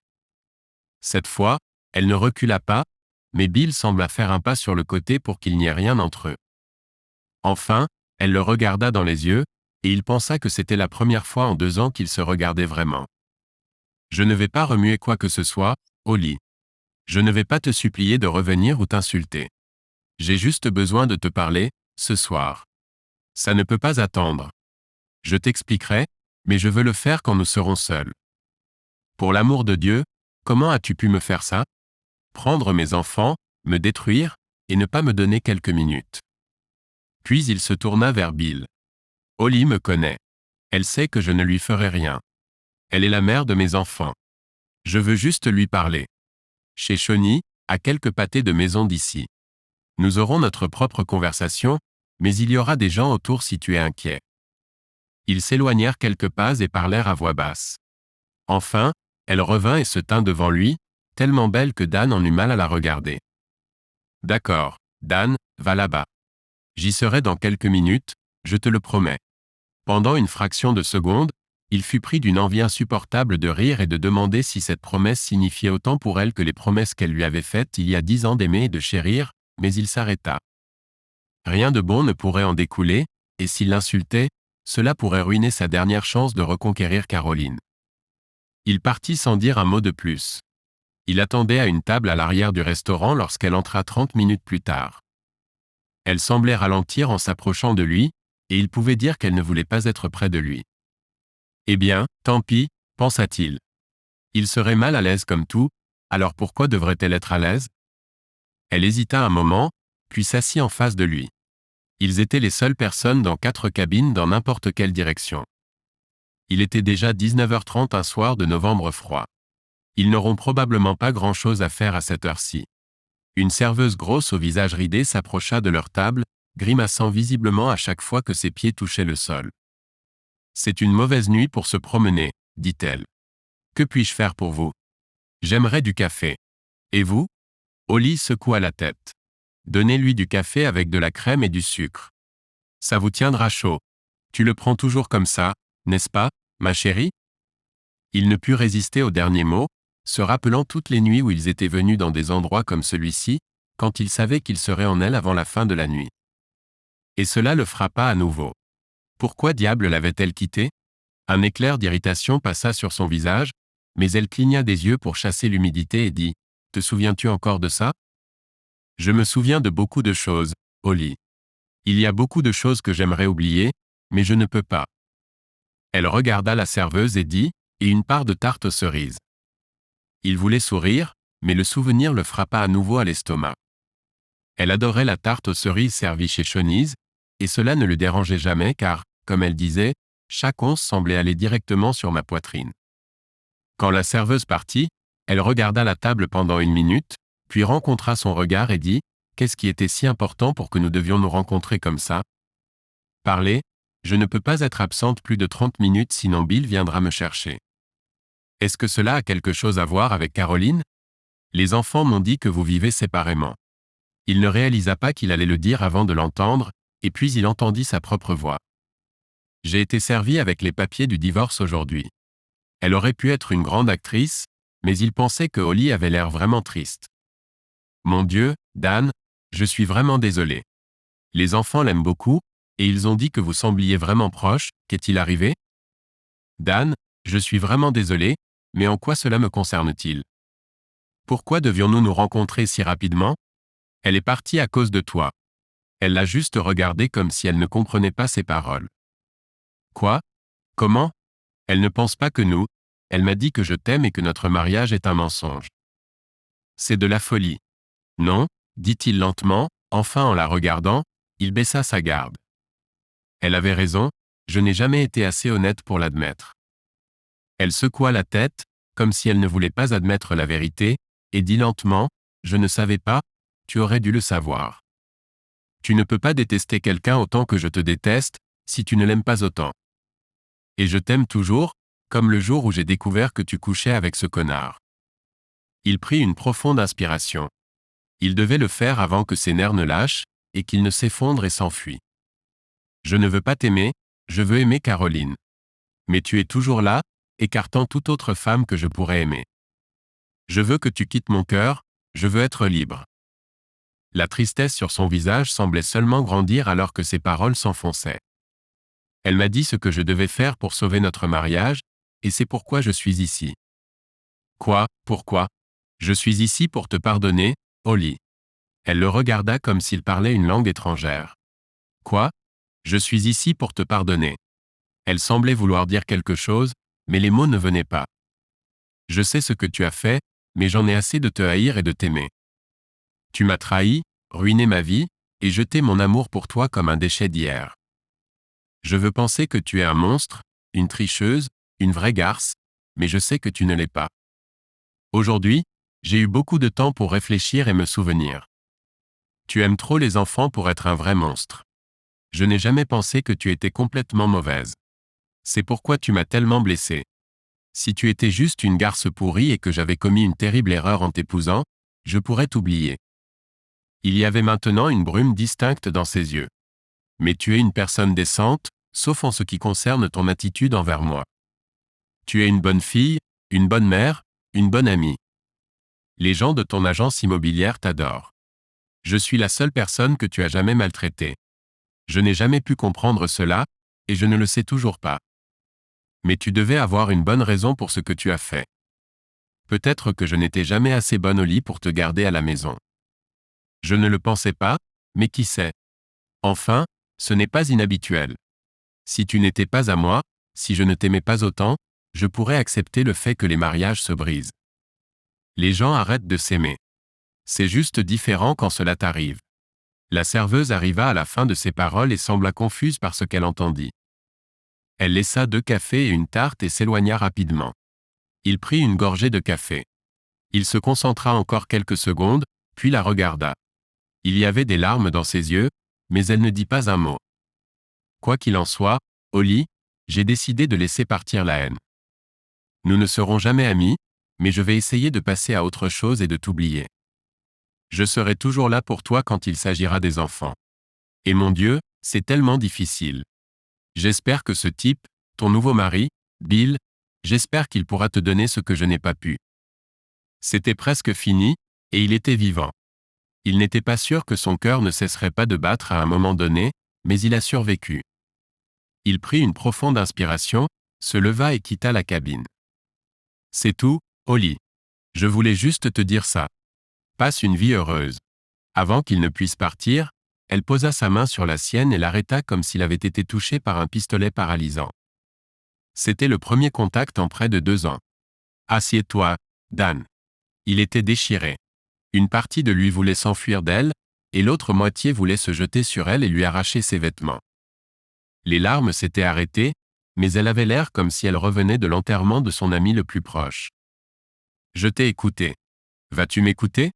Cette fois, elle ne recula pas, mais Bill sembla faire un pas sur le côté pour qu'il n'y ait rien entre eux. Enfin, elle le regarda dans les yeux, et il pensa que c'était la première fois en 2 ans qu'ils se regardaient vraiment. Je ne vais pas remuer quoi que ce soit, Holly. Je ne vais pas te supplier de revenir ou t'insulter. J'ai juste besoin de te parler, ce soir. Ça ne peut pas attendre. Je t'expliquerai, mais je veux le faire quand nous serons seuls. Pour l'amour de Dieu, comment as-tu pu me faire ça? Prendre mes enfants, me détruire, et ne pas me donner quelques minutes. Puis il se tourna vers Bill. Holly me connaît. Elle sait que je ne lui ferai rien. Elle est la mère de mes enfants. Je veux juste lui parler. Chez Shawnee, à quelques pâtés de maison d'ici. Nous aurons notre propre conversation, mais il y aura des gens autour si tu es inquiet. Ils s'éloignèrent quelques pas et parlèrent à voix basse. Enfin, elle revint et se tint devant lui, tellement belle que Dan en eut mal à la regarder. D'accord, Dan, va là-bas. J'y serai dans quelques minutes, je te le promets. Pendant une fraction de seconde, il fut pris d'une envie insupportable de rire et de demander si cette promesse signifiait autant pour elle que les promesses qu'elle lui avait faites il y a 10 ans d'aimer et de chérir, mais il s'arrêta. Rien de bon ne pourrait en découler, et s'il l'insultait, cela pourrait ruiner sa dernière chance de reconquérir Caroline. Il partit sans dire un mot de plus. Il attendait à une table à l'arrière du restaurant lorsqu'elle entra 30 minutes plus tard. Elle semblait ralentir en s'approchant de lui, et il pouvait dire qu'elle ne voulait pas être près de lui. Eh bien, tant pis, pensa-t-il. Il serait mal à l'aise comme tout, alors pourquoi devrait-elle être à l'aise? Elle hésita un moment, puis s'assit en face de lui. Ils étaient les seules personnes dans 4 cabines dans n'importe quelle direction. Il était déjà 19h30 un soir de novembre froid. Ils n'auront probablement pas grand-chose à faire à cette heure-ci. Une serveuse grosse au visage ridé s'approcha de leur table, grimaçant visiblement à chaque fois que ses pieds touchaient le sol. « C'est une mauvaise nuit pour se promener, dit-elle. Que puis-je faire pour vous? J'aimerais du café. Et vous? Holly secoua la tête. Donnez-lui du café avec de la crème et du sucre. Ça vous tiendra chaud. Tu le prends toujours comme ça, n'est-ce pas, ma chérie? Il ne put résister au dernier mot, se rappelant toutes les nuits où ils étaient venus dans des endroits comme celui-ci, quand il savait qu'il serait en elle avant la fin de la nuit. Et cela le frappa à nouveau. Pourquoi diable l'avait-elle quitté? Un éclair d'irritation passa sur son visage, mais elle cligna des yeux pour chasser l'humidité et dit « Te souviens-tu encore de ça? » Je me souviens de beaucoup de choses, Holly. Il y a beaucoup de choses que j'aimerais oublier, mais je ne peux pas. Elle regarda la serveuse et dit « Et une part de tarte aux cerises. » Il voulait sourire, mais le souvenir le frappa à nouveau à l'estomac. Elle adorait la tarte aux cerises servie chez Shawnee's, et cela ne le dérangeait jamais car, comme elle disait, chaque once semblait aller directement sur ma poitrine. Quand la serveuse partit, elle regarda la table pendant 1 minute, puis rencontra son regard et dit « Qu'est-ce qui était si important pour que nous devions nous rencontrer comme ça? Parlez, je ne peux pas être absente plus de 30 minutes sinon Bill viendra me chercher. Est-ce que cela a quelque chose à voir avec Caroline? Les enfants m'ont dit que vous vivez séparément. » Il ne réalisa pas qu'il allait le dire avant de l'entendre, et puis il entendit sa propre voix. J'ai été servi avec les papiers du divorce aujourd'hui. Elle aurait pu être une grande actrice, mais il pensait que Holly avait l'air vraiment triste. Mon Dieu, Dan, je suis vraiment désolé. Les enfants l'aiment beaucoup, et ils ont dit que vous sembliez vraiment proche, qu'est-il arrivé? Dan, je suis vraiment désolé, mais en quoi cela me concerne-t-il? Pourquoi devions-nous nous rencontrer si rapidement? Elle est partie à cause de toi. Elle l'a juste regardé comme si elle ne comprenait pas ses paroles. Quoi? Comment? Elle ne pense pas que nous. Elle m'a dit que je t'aime et que notre mariage est un mensonge. C'est de la folie. Non, dit-il lentement, enfin en la regardant, il baissa sa garde. Elle avait raison, Je n'ai jamais été assez honnête pour l'admettre. Elle secoua la tête, comme si elle ne voulait pas admettre la vérité, et dit lentement, je ne savais pas, tu aurais dû le savoir. Tu ne peux pas détester quelqu'un autant que je te déteste, si tu ne l'aimes pas autant. Et je t'aime toujours, comme le jour où j'ai découvert que tu couchais avec ce connard. Il prit une profonde inspiration. Il devait le faire avant que ses nerfs ne lâchent, et qu'il ne s'effondre et s'enfuit. Je ne veux pas t'aimer, je veux aimer Caroline. Mais tu es toujours là, écartant toute autre femme que je pourrais aimer. Je veux que tu quittes mon cœur, je veux être libre. La tristesse sur son visage semblait seulement grandir alors que ses paroles s'enfonçaient. Elle m'a dit ce que je devais faire pour sauver notre mariage, et c'est pourquoi je suis ici. Quoi, pourquoi? Je suis ici pour te pardonner, Holly. Elle le regarda comme s'il parlait une langue étrangère. Quoi? Je suis ici pour te pardonner. Elle semblait vouloir dire quelque chose, mais les mots ne venaient pas. Je sais ce que tu as fait, mais j'en ai assez de te haïr et de t'aimer. Tu m'as trahi, ruiné ma vie, et jeté mon amour pour toi comme un déchet d'hier. Je veux penser que tu es un monstre, une tricheuse, une vraie garce, mais je sais que tu ne l'es pas. Aujourd'hui, j'ai eu beaucoup de temps pour réfléchir et me souvenir. Tu aimes trop les enfants pour être un vrai monstre. Je n'ai jamais pensé que tu étais complètement mauvaise. C'est pourquoi tu m'as tellement blessé. Si tu étais juste une garce pourrie et que j'avais commis une terrible erreur en t'épousant, je pourrais t'oublier. Il y avait maintenant une brume distincte dans ses yeux. Mais tu es une personne décente, sauf en ce qui concerne ton attitude envers moi. Tu es une bonne fille, une bonne mère, une bonne amie. Les gens de ton agence immobilière t'adorent. Je suis la seule personne que tu as jamais maltraitée. Je n'ai jamais pu comprendre cela, et je ne le sais toujours pas. Mais tu devais avoir une bonne raison pour ce que tu as fait. Peut-être que je n'étais jamais assez bonne au lit pour te garder à la maison. Je ne le pensais pas, mais qui sait? Enfin, ce n'est pas inhabituel. Si tu n'étais pas à moi, si je ne t'aimais pas autant, je pourrais accepter le fait que les mariages se brisent. Les gens arrêtent de s'aimer. C'est juste différent quand cela t'arrive. La serveuse arriva à la fin de ses paroles et sembla confuse par ce qu'elle entendit. Elle laissa 2 cafés et une tarte et s'éloigna rapidement. Il prit une gorgée de café. Il se concentra encore quelques secondes, puis la regarda. Il y avait des larmes dans ses yeux, mais elle ne dit pas un mot. Quoi qu'il en soit, Holly, j'ai décidé de laisser partir la haine. Nous ne serons jamais amis, mais je vais essayer de passer à autre chose et de t'oublier. Je serai toujours là pour toi quand il s'agira des enfants. Et mon Dieu, c'est tellement difficile. J'espère que ce type, ton nouveau mari, Bill, j'espère qu'il pourra te donner ce que je n'ai pas pu. C'était presque fini, et il était vivant. Il n'était pas sûr que son cœur ne cesserait pas de battre à un moment donné, mais il a survécu. Il prit une profonde inspiration, se leva et quitta la cabine. C'est tout, Holly. Je voulais juste te dire ça. Passe une vie heureuse. Avant qu'il ne puisse partir, elle posa sa main sur la sienne et l'arrêta comme s'il avait été touché par un pistolet paralysant. C'était le premier contact en près de 2 ans. Assieds-toi, Dan. Il était déchiré. Une partie de lui voulait s'enfuir d'elle, et l'autre moitié voulait se jeter sur elle et lui arracher ses vêtements. Les larmes s'étaient arrêtées, mais elle avait l'air comme si elle revenait de l'enterrement de son ami le plus proche. Je t'ai écouté. Vas-tu m'écouter?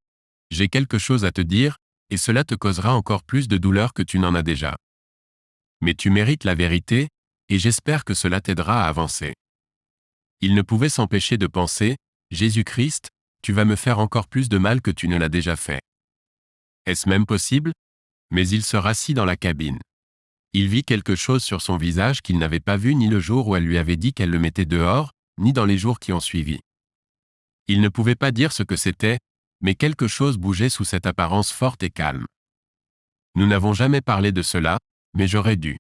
J'ai quelque chose à te dire, et cela te causera encore plus de douleur que tu n'en as déjà. Mais tu mérites la vérité, et j'espère que cela t'aidera à avancer. Il ne pouvait s'empêcher de penser, Jésus-Christ, tu vas me faire encore plus de mal que tu ne l'as déjà fait. Est-ce même possible? Mais il se rassit dans la cabine. Il vit quelque chose sur son visage qu'il n'avait pas vu ni le jour où elle lui avait dit qu'elle le mettait dehors, ni dans les jours qui ont suivi. Il ne pouvait pas dire ce que c'était, mais quelque chose bougeait sous cette apparence forte et calme. Nous n'avons jamais parlé de cela, mais j'aurais dû.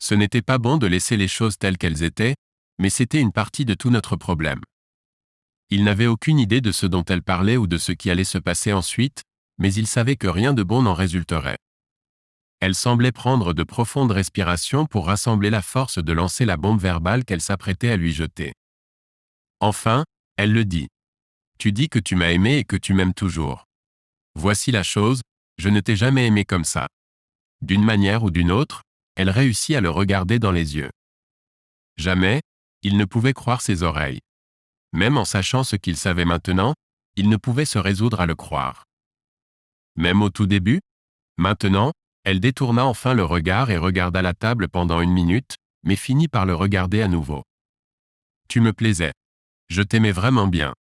Ce n'était pas bon de laisser les choses telles qu'elles étaient, mais c'était une partie de tout notre problème. Il n'avait aucune idée de ce dont elle parlait ou de ce qui allait se passer ensuite, mais il savait que rien de bon n'en résulterait. Elle semblait prendre de profondes respirations pour rassembler la force de lancer la bombe verbale qu'elle s'apprêtait à lui jeter. Enfin, elle le dit. Tu dis que tu m'as aimé et que tu m'aimes toujours. Voici la chose, je ne t'ai jamais aimé comme ça. D'une manière ou d'une autre, elle réussit à le regarder dans les yeux. Jamais, il ne pouvait croire ses oreilles. Même en sachant ce qu'il savait maintenant, il ne pouvait se résoudre à le croire. Même au tout début? Maintenant, elle détourna enfin le regard et regarda la table pendant 1 minute, mais finit par le regarder à nouveau. Tu me plaisais. Je t'aimais vraiment bien.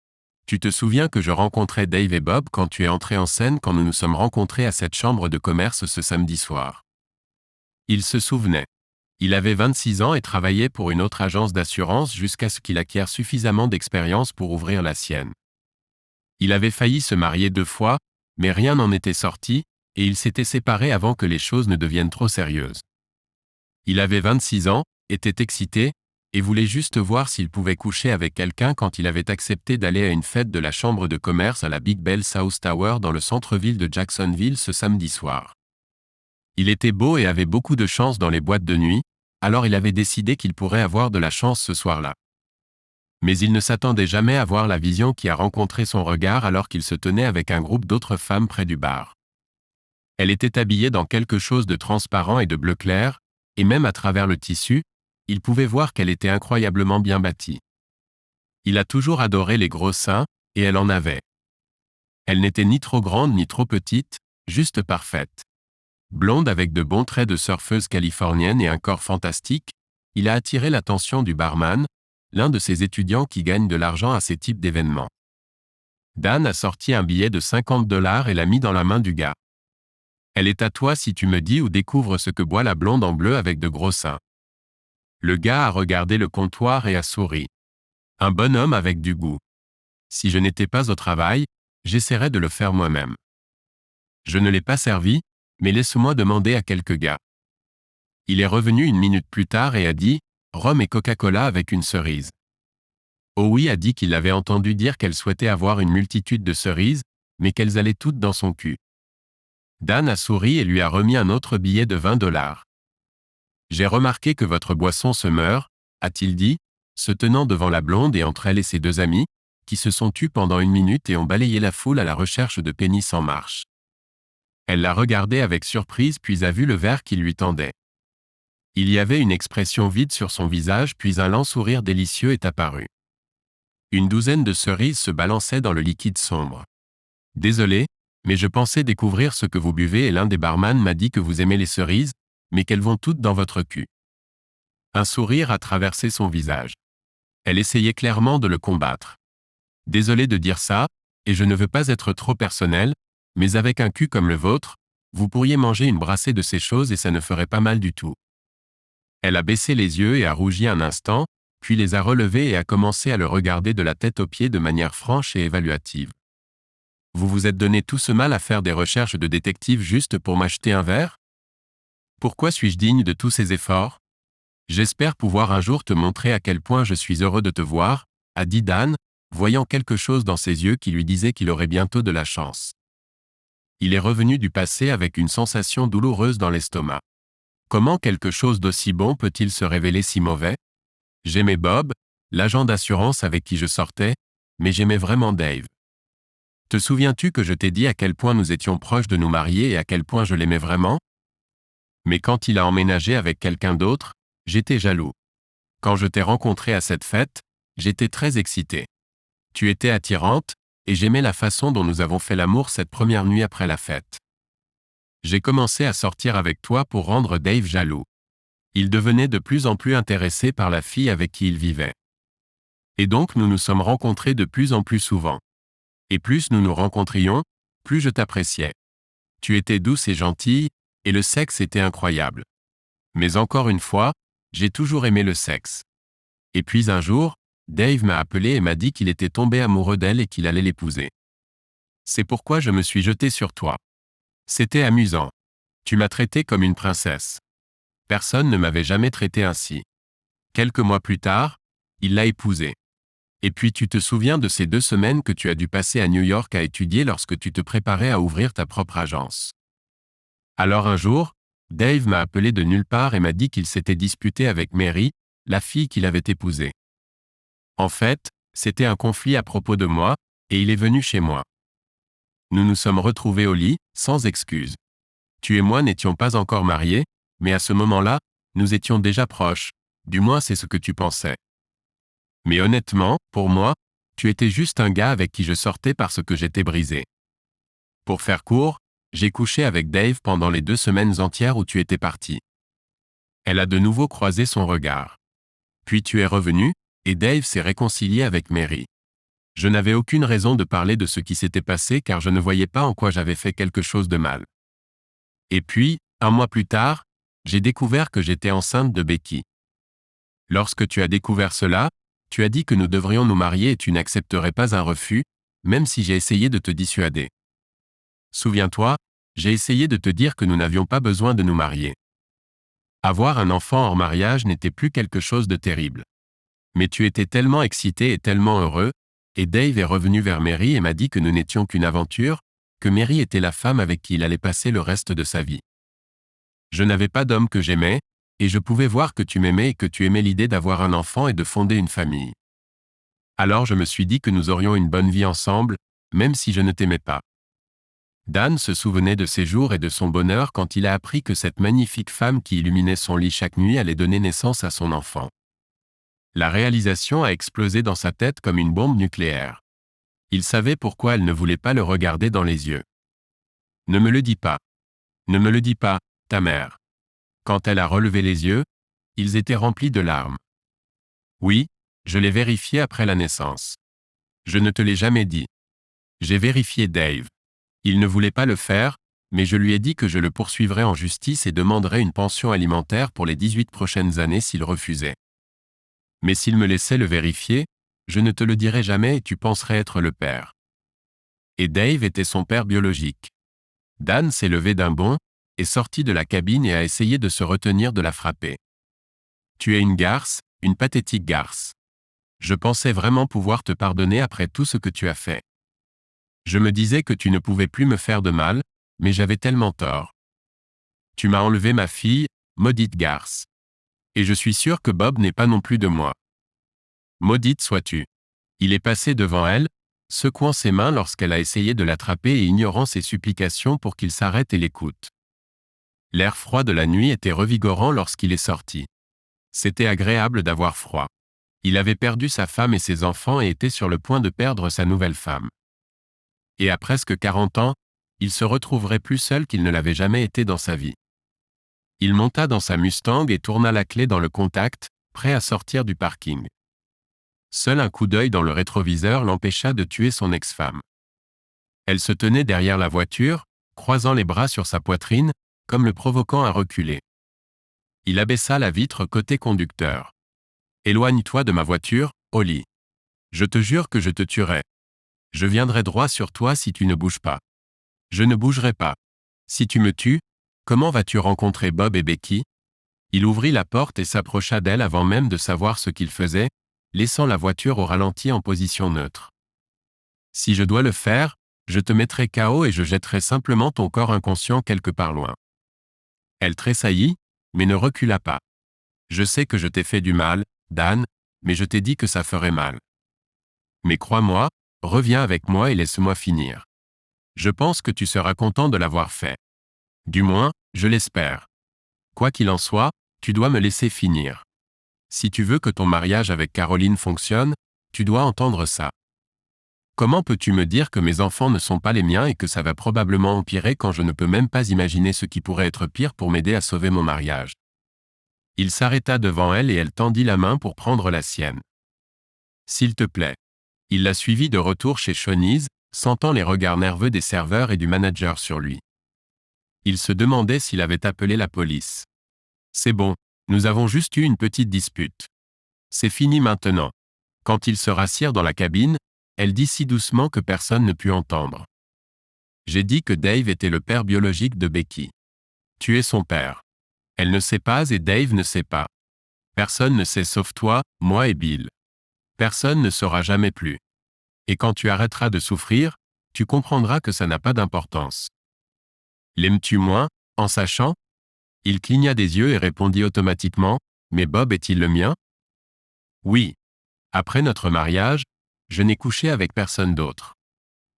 Tu te souviens que je rencontrais Dave et Bob quand tu es entré en scène quand nous nous sommes rencontrés à cette chambre de commerce ce samedi soir. Il se souvenait. Il avait 26 ans et travaillait pour une autre agence d'assurance jusqu'à ce qu'il acquiert suffisamment d'expérience pour ouvrir la sienne. Il avait failli se marier 2 fois, mais rien n'en était sorti, et il s'était séparé avant que les choses ne deviennent trop sérieuses. Il avait 26 ans, était excité, et voulait juste voir s'il pouvait coucher avec quelqu'un quand il avait accepté d'aller à une fête de la chambre de commerce à la Big Bell South Tower dans le centre-ville de Jacksonville ce samedi soir. Il était beau et avait beaucoup de chance dans les boîtes de nuit, alors il avait décidé qu'il pourrait avoir de la chance ce soir-là. Mais il ne s'attendait jamais à voir la vision qui a rencontré son regard alors qu'il se tenait avec un groupe d'autres femmes près du bar. Elle était habillée dans quelque chose de transparent et de bleu clair, et même à travers le tissu, il pouvait voir qu'elle était incroyablement bien bâtie. Il a toujours adoré les gros seins, et elle en avait. Elle n'était ni trop grande ni trop petite, juste parfaite. Blonde avec de bons traits de surfeuse californienne et un corps fantastique, il a attiré l'attention du barman, l'un de ces étudiants qui gagnent de l'argent à ces types d'événements. Dan a sorti un billet de $50 et l'a mis dans la main du gars. Elle est à toi si tu me dis ou découvres ce que boit la blonde en bleu avec de gros seins. Le gars a regardé le comptoir et a souri. Un bonhomme avec du goût. Si je n'étais pas au travail, j'essaierais de le faire moi-même. Je ne l'ai pas servi, mais laisse-moi demander à quelques gars. Il est revenu 1 minute plus tard et a dit « Rhum et Coca-Cola avec une cerise ». Howie a dit qu'il avait entendu dire qu'elle souhaitait avoir une multitude de cerises, mais qu'elles allaient toutes dans son cul. Dan a souri et lui a remis un autre billet de $20. J'ai remarqué que votre boisson se meurt, a-t-il dit, se tenant devant la blonde et entre elle et ses 2 amis, qui se sont tus pendant 1 minute et ont balayé la foule à la recherche de pénis en marche. Elle l'a regardé avec surprise puis a vu le verre qu'il lui tendait. Il y avait une expression vide sur son visage puis un lent sourire délicieux est apparu. Une douzaine de cerises se balançaient dans le liquide sombre. Désolé, mais je pensais découvrir ce que vous buvez et l'un des barman m'a dit que vous aimez les cerises, mais qu'elles vont toutes dans votre cul. Un sourire a traversé son visage. Elle essayait clairement de le combattre. Désolé de dire ça, et je ne veux pas être trop personnel, mais avec un cul comme le vôtre, vous pourriez manger une brassée de ces choses et ça ne ferait pas mal du tout. Elle a baissé les yeux et a rougi un instant, puis les a relevés et a commencé à le regarder de la tête aux pieds de manière franche et évaluative. Vous vous êtes donné tout ce mal à faire des recherches de détective juste pour m'acheter un verre? Pourquoi suis-je digne de tous ces efforts? J'espère pouvoir un jour te montrer à quel point je suis heureux de te voir, a dit Dan, voyant quelque chose dans ses yeux qui lui disait qu'il aurait bientôt de la chance. Il est revenu du passé avec une sensation douloureuse dans l'estomac. Comment quelque chose d'aussi bon peut-il se révéler si mauvais? J'aimais Bob, l'agent d'assurance avec qui je sortais, mais j'aimais vraiment Dave. Te souviens-tu que je t'ai dit à quel point nous étions proches de nous marier et à quel point je l'aimais vraiment? Mais quand il a emménagé avec quelqu'un d'autre, j'étais jaloux. Quand je t'ai rencontré à cette fête, j'étais très excité. Tu étais attirante, et j'aimais la façon dont nous avons fait l'amour cette première nuit après la fête. J'ai commencé à sortir avec toi pour rendre Dave jaloux. Il devenait de plus en plus intéressé par la fille avec qui il vivait. Et donc nous nous sommes rencontrés de plus en plus souvent. Et plus nous nous rencontrions, plus je t'appréciais. Tu étais douce et gentille, et le sexe était incroyable. Mais encore une fois, j'ai toujours aimé le sexe. Et puis un jour, Dave m'a appelé et m'a dit qu'il était tombé amoureux d'elle et qu'il allait l'épouser. C'est pourquoi je me suis jeté sur toi. C'était amusant. Tu m'as traité comme une princesse. Personne ne m'avait jamais traité ainsi. Quelques mois plus tard, il l'a épousée. Et puis tu te souviens de ces 2 semaines que tu as dû passer à New York à étudier lorsque tu te préparais à ouvrir ta propre agence. Alors un jour, Dave m'a appelé de nulle part et m'a dit qu'il s'était disputé avec Mary, la fille qu'il avait épousée. En fait, c'était un conflit à propos de moi, et il est venu chez moi. Nous nous sommes retrouvés au lit, sans excuse. Tu et moi n'étions pas encore mariés, mais à ce moment-là, nous étions déjà proches, du moins c'est ce que tu pensais. Mais honnêtement, pour moi, tu étais juste un gars avec qui je sortais parce que j'étais brisé. Pour faire court, j'ai couché avec Dave pendant les 2 semaines entières où tu étais parti. Elle a de nouveau croisé son regard. Puis tu es revenu, et Dave s'est réconcilié avec Mary. Je n'avais aucune raison de parler de ce qui s'était passé car je ne voyais pas en quoi j'avais fait quelque chose de mal. Et puis, 1 mois plus tard, j'ai découvert que j'étais enceinte de Becky. Lorsque tu as découvert cela, tu as dit que nous devrions nous marier et tu n'accepterais pas un refus, même si j'ai essayé de te dissuader. Souviens-toi, j'ai essayé de te dire que nous n'avions pas besoin de nous marier. Avoir un enfant hors mariage n'était plus quelque chose de terrible. Mais tu étais tellement excité et tellement heureux, et Dave est revenu vers Mary et m'a dit que nous n'étions qu'une aventure, que Mary était la femme avec qui il allait passer le reste de sa vie. Je n'avais pas d'homme que j'aimais, et je pouvais voir que tu m'aimais et que tu aimais l'idée d'avoir un enfant et de fonder une famille. Alors je me suis dit que nous aurions une bonne vie ensemble, même si je ne t'aimais pas. Dan se souvenait de ses jours et de son bonheur quand il a appris que cette magnifique femme qui illuminait son lit chaque nuit allait donner naissance à son enfant. La réalisation a explosé dans sa tête comme une bombe nucléaire. Il savait pourquoi elle ne voulait pas le regarder dans les yeux. Ne me le dis pas. Ne me le dis pas, ta mère. Quand elle a relevé les yeux, ils étaient remplis de larmes. Oui, je l'ai vérifié après la naissance. Je ne te l'ai jamais dit. J'ai vérifié Dave. Il ne voulait pas le faire, mais je lui ai dit que je le poursuivrais en justice et demanderais une pension alimentaire pour les 18 prochaines années s'il refusait. Mais s'il me laissait le vérifier, je ne te le dirais jamais et tu penserais être le père. Et Dave était son père biologique. Dan s'est levé d'un bond, est sorti de la cabine et a essayé de se retenir de la frapper. Tu es une garce, une pathétique garce. Je pensais vraiment pouvoir te pardonner après tout ce que tu as fait. Je me disais que tu ne pouvais plus me faire de mal, mais j'avais tellement tort. Tu m'as enlevé ma fille, maudite garce. Et je suis sûr que Bob n'est pas non plus de moi. Maudite sois-tu. Il est passé devant elle, secouant ses mains lorsqu'elle a essayé de l'attraper et ignorant ses supplications pour qu'il s'arrête et l'écoute. L'air froid de la nuit était revigorant lorsqu'il est sorti. C'était agréable d'avoir froid. Il avait perdu sa femme et ses enfants et était sur le point de perdre sa nouvelle femme. Et à presque 40 ans, il se retrouverait plus seul qu'il ne l'avait jamais été dans sa vie. Il monta dans sa Mustang et tourna la clé dans le contact, prêt à sortir du parking. Seul un coup d'œil dans le rétroviseur l'empêcha de tuer son ex-femme. Elle se tenait derrière la voiture, croisant les bras sur sa poitrine, comme le provoquant à reculer. Il abaissa la vitre côté conducteur. « Éloigne-toi de ma voiture, Holly. Je te jure que je te tuerai. Je viendrai droit sur toi si tu ne bouges pas. Je ne bougerai pas. Si tu me tues, comment vas-tu rencontrer Bob et Becky ?» Il ouvrit la porte et s'approcha d'elle avant même de savoir ce qu'il faisait, laissant la voiture au ralenti en position neutre. « Si je dois le faire, je te mettrai KO et je jetterai simplement ton corps inconscient quelque part loin. » Elle tressaillit, mais ne recula pas. « Je sais que je t'ai fait du mal, Dan, mais je t'ai dit que ça ferait mal. Mais crois-moi, reviens avec moi et laisse-moi finir. Je pense que tu seras content de l'avoir fait. Du moins, je l'espère. Quoi qu'il en soit, tu dois me laisser finir. Si tu veux que ton mariage avec Caroline fonctionne, tu dois entendre ça. Comment peux-tu me dire que mes enfants ne sont pas les miens et que ça va probablement empirer quand je ne peux même pas imaginer ce qui pourrait être pire pour m'aider à sauver mon mariage ?» Il s'arrêta devant elle et elle tendit la main pour prendre la sienne. « S'il te plaît. » Il la suivit de retour chez Shawnee's, sentant les regards nerveux des serveurs et du manager sur lui. Il se demandait s'il avait appelé la police. « C'est bon, nous avons juste eu une petite dispute. C'est fini maintenant. » Quand ils se rassirent dans la cabine, elle dit si doucement que personne ne put entendre. « J'ai dit que Dave était le père biologique de Becky. Tu es son père. Elle ne sait pas et Dave ne sait pas. Personne ne sait sauf toi, moi et Bill. Personne ne saura jamais plus. Et quand tu arrêteras de souffrir, tu comprendras que ça n'a pas d'importance. L'aimes-tu moins, en sachant ?» Il cligna des yeux et répondit automatiquement, « Mais Bob est-il le mien ?» Oui. Après notre mariage, je n'ai couché avec personne d'autre.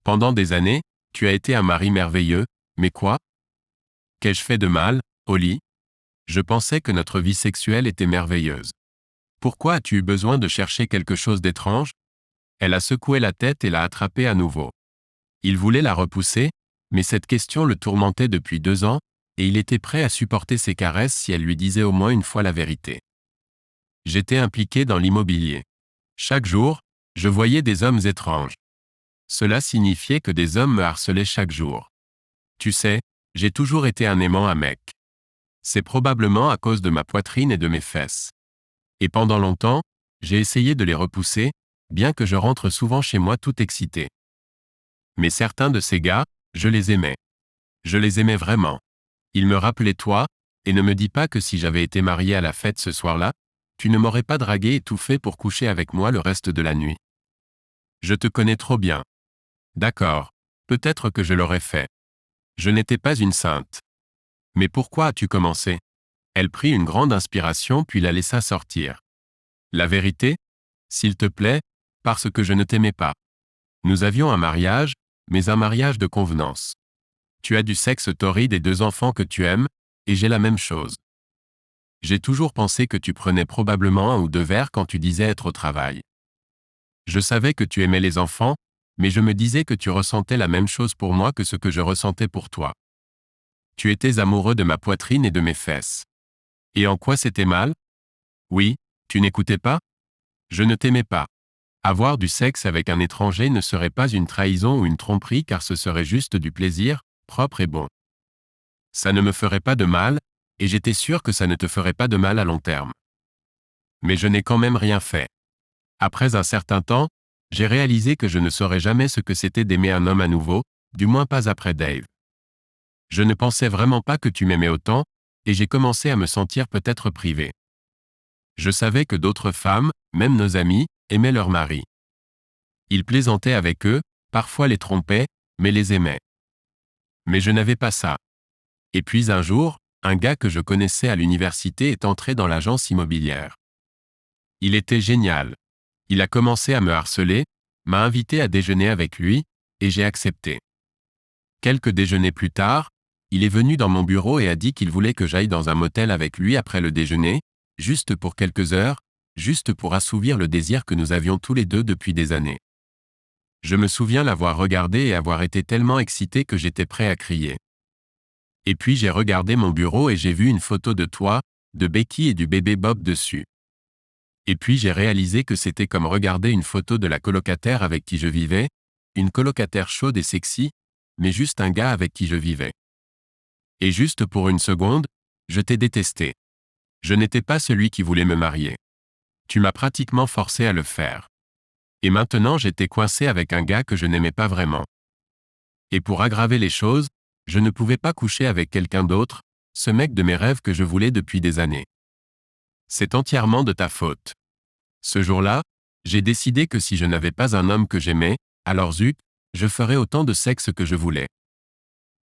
Pendant des années, tu as été un mari merveilleux, mais quoi ? Qu'ai-je fait de mal, Holly ? Je pensais que notre vie sexuelle était merveilleuse. Pourquoi as-tu eu besoin de chercher quelque chose d'étrange? Elle a secoué la tête et l'a attrapé à nouveau. Il voulait la repousser, mais cette question le tourmentait depuis 2 ans, et il était prêt à supporter ses caresses si elle lui disait au moins une fois la vérité. J'étais impliqué dans l'immobilier. Chaque jour, je voyais des hommes étranges. Cela signifiait que des hommes me harcelaient chaque jour. Tu sais, j'ai toujours été un aimant à mec. C'est probablement à cause de ma poitrine et de mes fesses. Et pendant longtemps, j'ai essayé de les repousser, bien que je rentre souvent chez moi tout excité. Mais certains de ces gars, je les aimais. Je les aimais vraiment. Ils me rappelaient toi, et ne me dis pas que si j'avais été marié à la fête ce soir-là, tu ne m'aurais pas dragué et tout fait pour coucher avec moi le reste de la nuit. Je te connais trop bien. D'accord, peut-être que je l'aurais fait. Je n'étais pas une sainte. Mais pourquoi as-tu commencé? Elle prit une grande inspiration puis la laissa sortir. La vérité? S'il te plaît, parce que je ne t'aimais pas. Nous avions un mariage, mais un mariage de convenance. Tu as du sexe torride et 2 enfants que tu aimes, et j'ai la même chose. J'ai toujours pensé que tu prenais probablement 1 ou 2 verres quand tu disais être au travail. Je savais que tu aimais les enfants, mais je me disais que tu ressentais la même chose pour moi que ce que je ressentais pour toi. Tu étais amoureux de ma poitrine et de mes fesses. Et en quoi c'était mal? Oui, tu n'écoutais pas? Je ne t'aimais pas. Avoir du sexe avec un étranger ne serait pas une trahison ou une tromperie car ce serait juste du plaisir, propre et bon. Ça ne me ferait pas de mal, et j'étais sûr que ça ne te ferait pas de mal à long terme. Mais je n'ai quand même rien fait. Après un certain temps, j'ai réalisé que je ne saurais jamais ce que c'était d'aimer un homme à nouveau, du moins pas après Dave. Je ne pensais vraiment pas que tu m'aimais autant, et j'ai commencé à me sentir peut-être privé. Je savais que d'autres femmes, même nos amies, aimaient leurs maris. Ils plaisantaient avec eux, parfois les trompaient, mais les aimaient. Mais je n'avais pas ça. Et puis un jour, un gars que je connaissais à l'université est entré dans l'agence immobilière. Il était génial. Il a commencé à me harceler, m'a invité à déjeuner avec lui, et j'ai accepté. Quelques déjeuners plus tard, il est venu dans mon bureau et a dit qu'il voulait que j'aille dans un motel avec lui après le déjeuner, juste pour quelques heures, juste pour assouvir le désir que nous avions tous les deux depuis des années. Je me souviens l'avoir regardé et avoir été tellement excité que j'étais prêt à crier. Et puis j'ai regardé mon bureau et j'ai vu une photo de toi, de Becky et du bébé Bob dessus. Et puis j'ai réalisé que c'était comme regarder une photo de la colocataire avec qui je vivais, une colocataire chaude et sexy, mais juste un gars avec qui je vivais. Et juste pour une seconde, je t'ai détesté. Je n'étais pas celui qui voulait me marier. Tu m'as pratiquement forcé à le faire. Et maintenant j'étais coincé avec un gars que je n'aimais pas vraiment. Et pour aggraver les choses, je ne pouvais pas coucher avec quelqu'un d'autre, ce mec de mes rêves que je voulais depuis des années. C'est entièrement de ta faute. Ce jour-là, j'ai décidé que si je n'avais pas un homme que j'aimais, alors zut, je ferais autant de sexe que je voulais.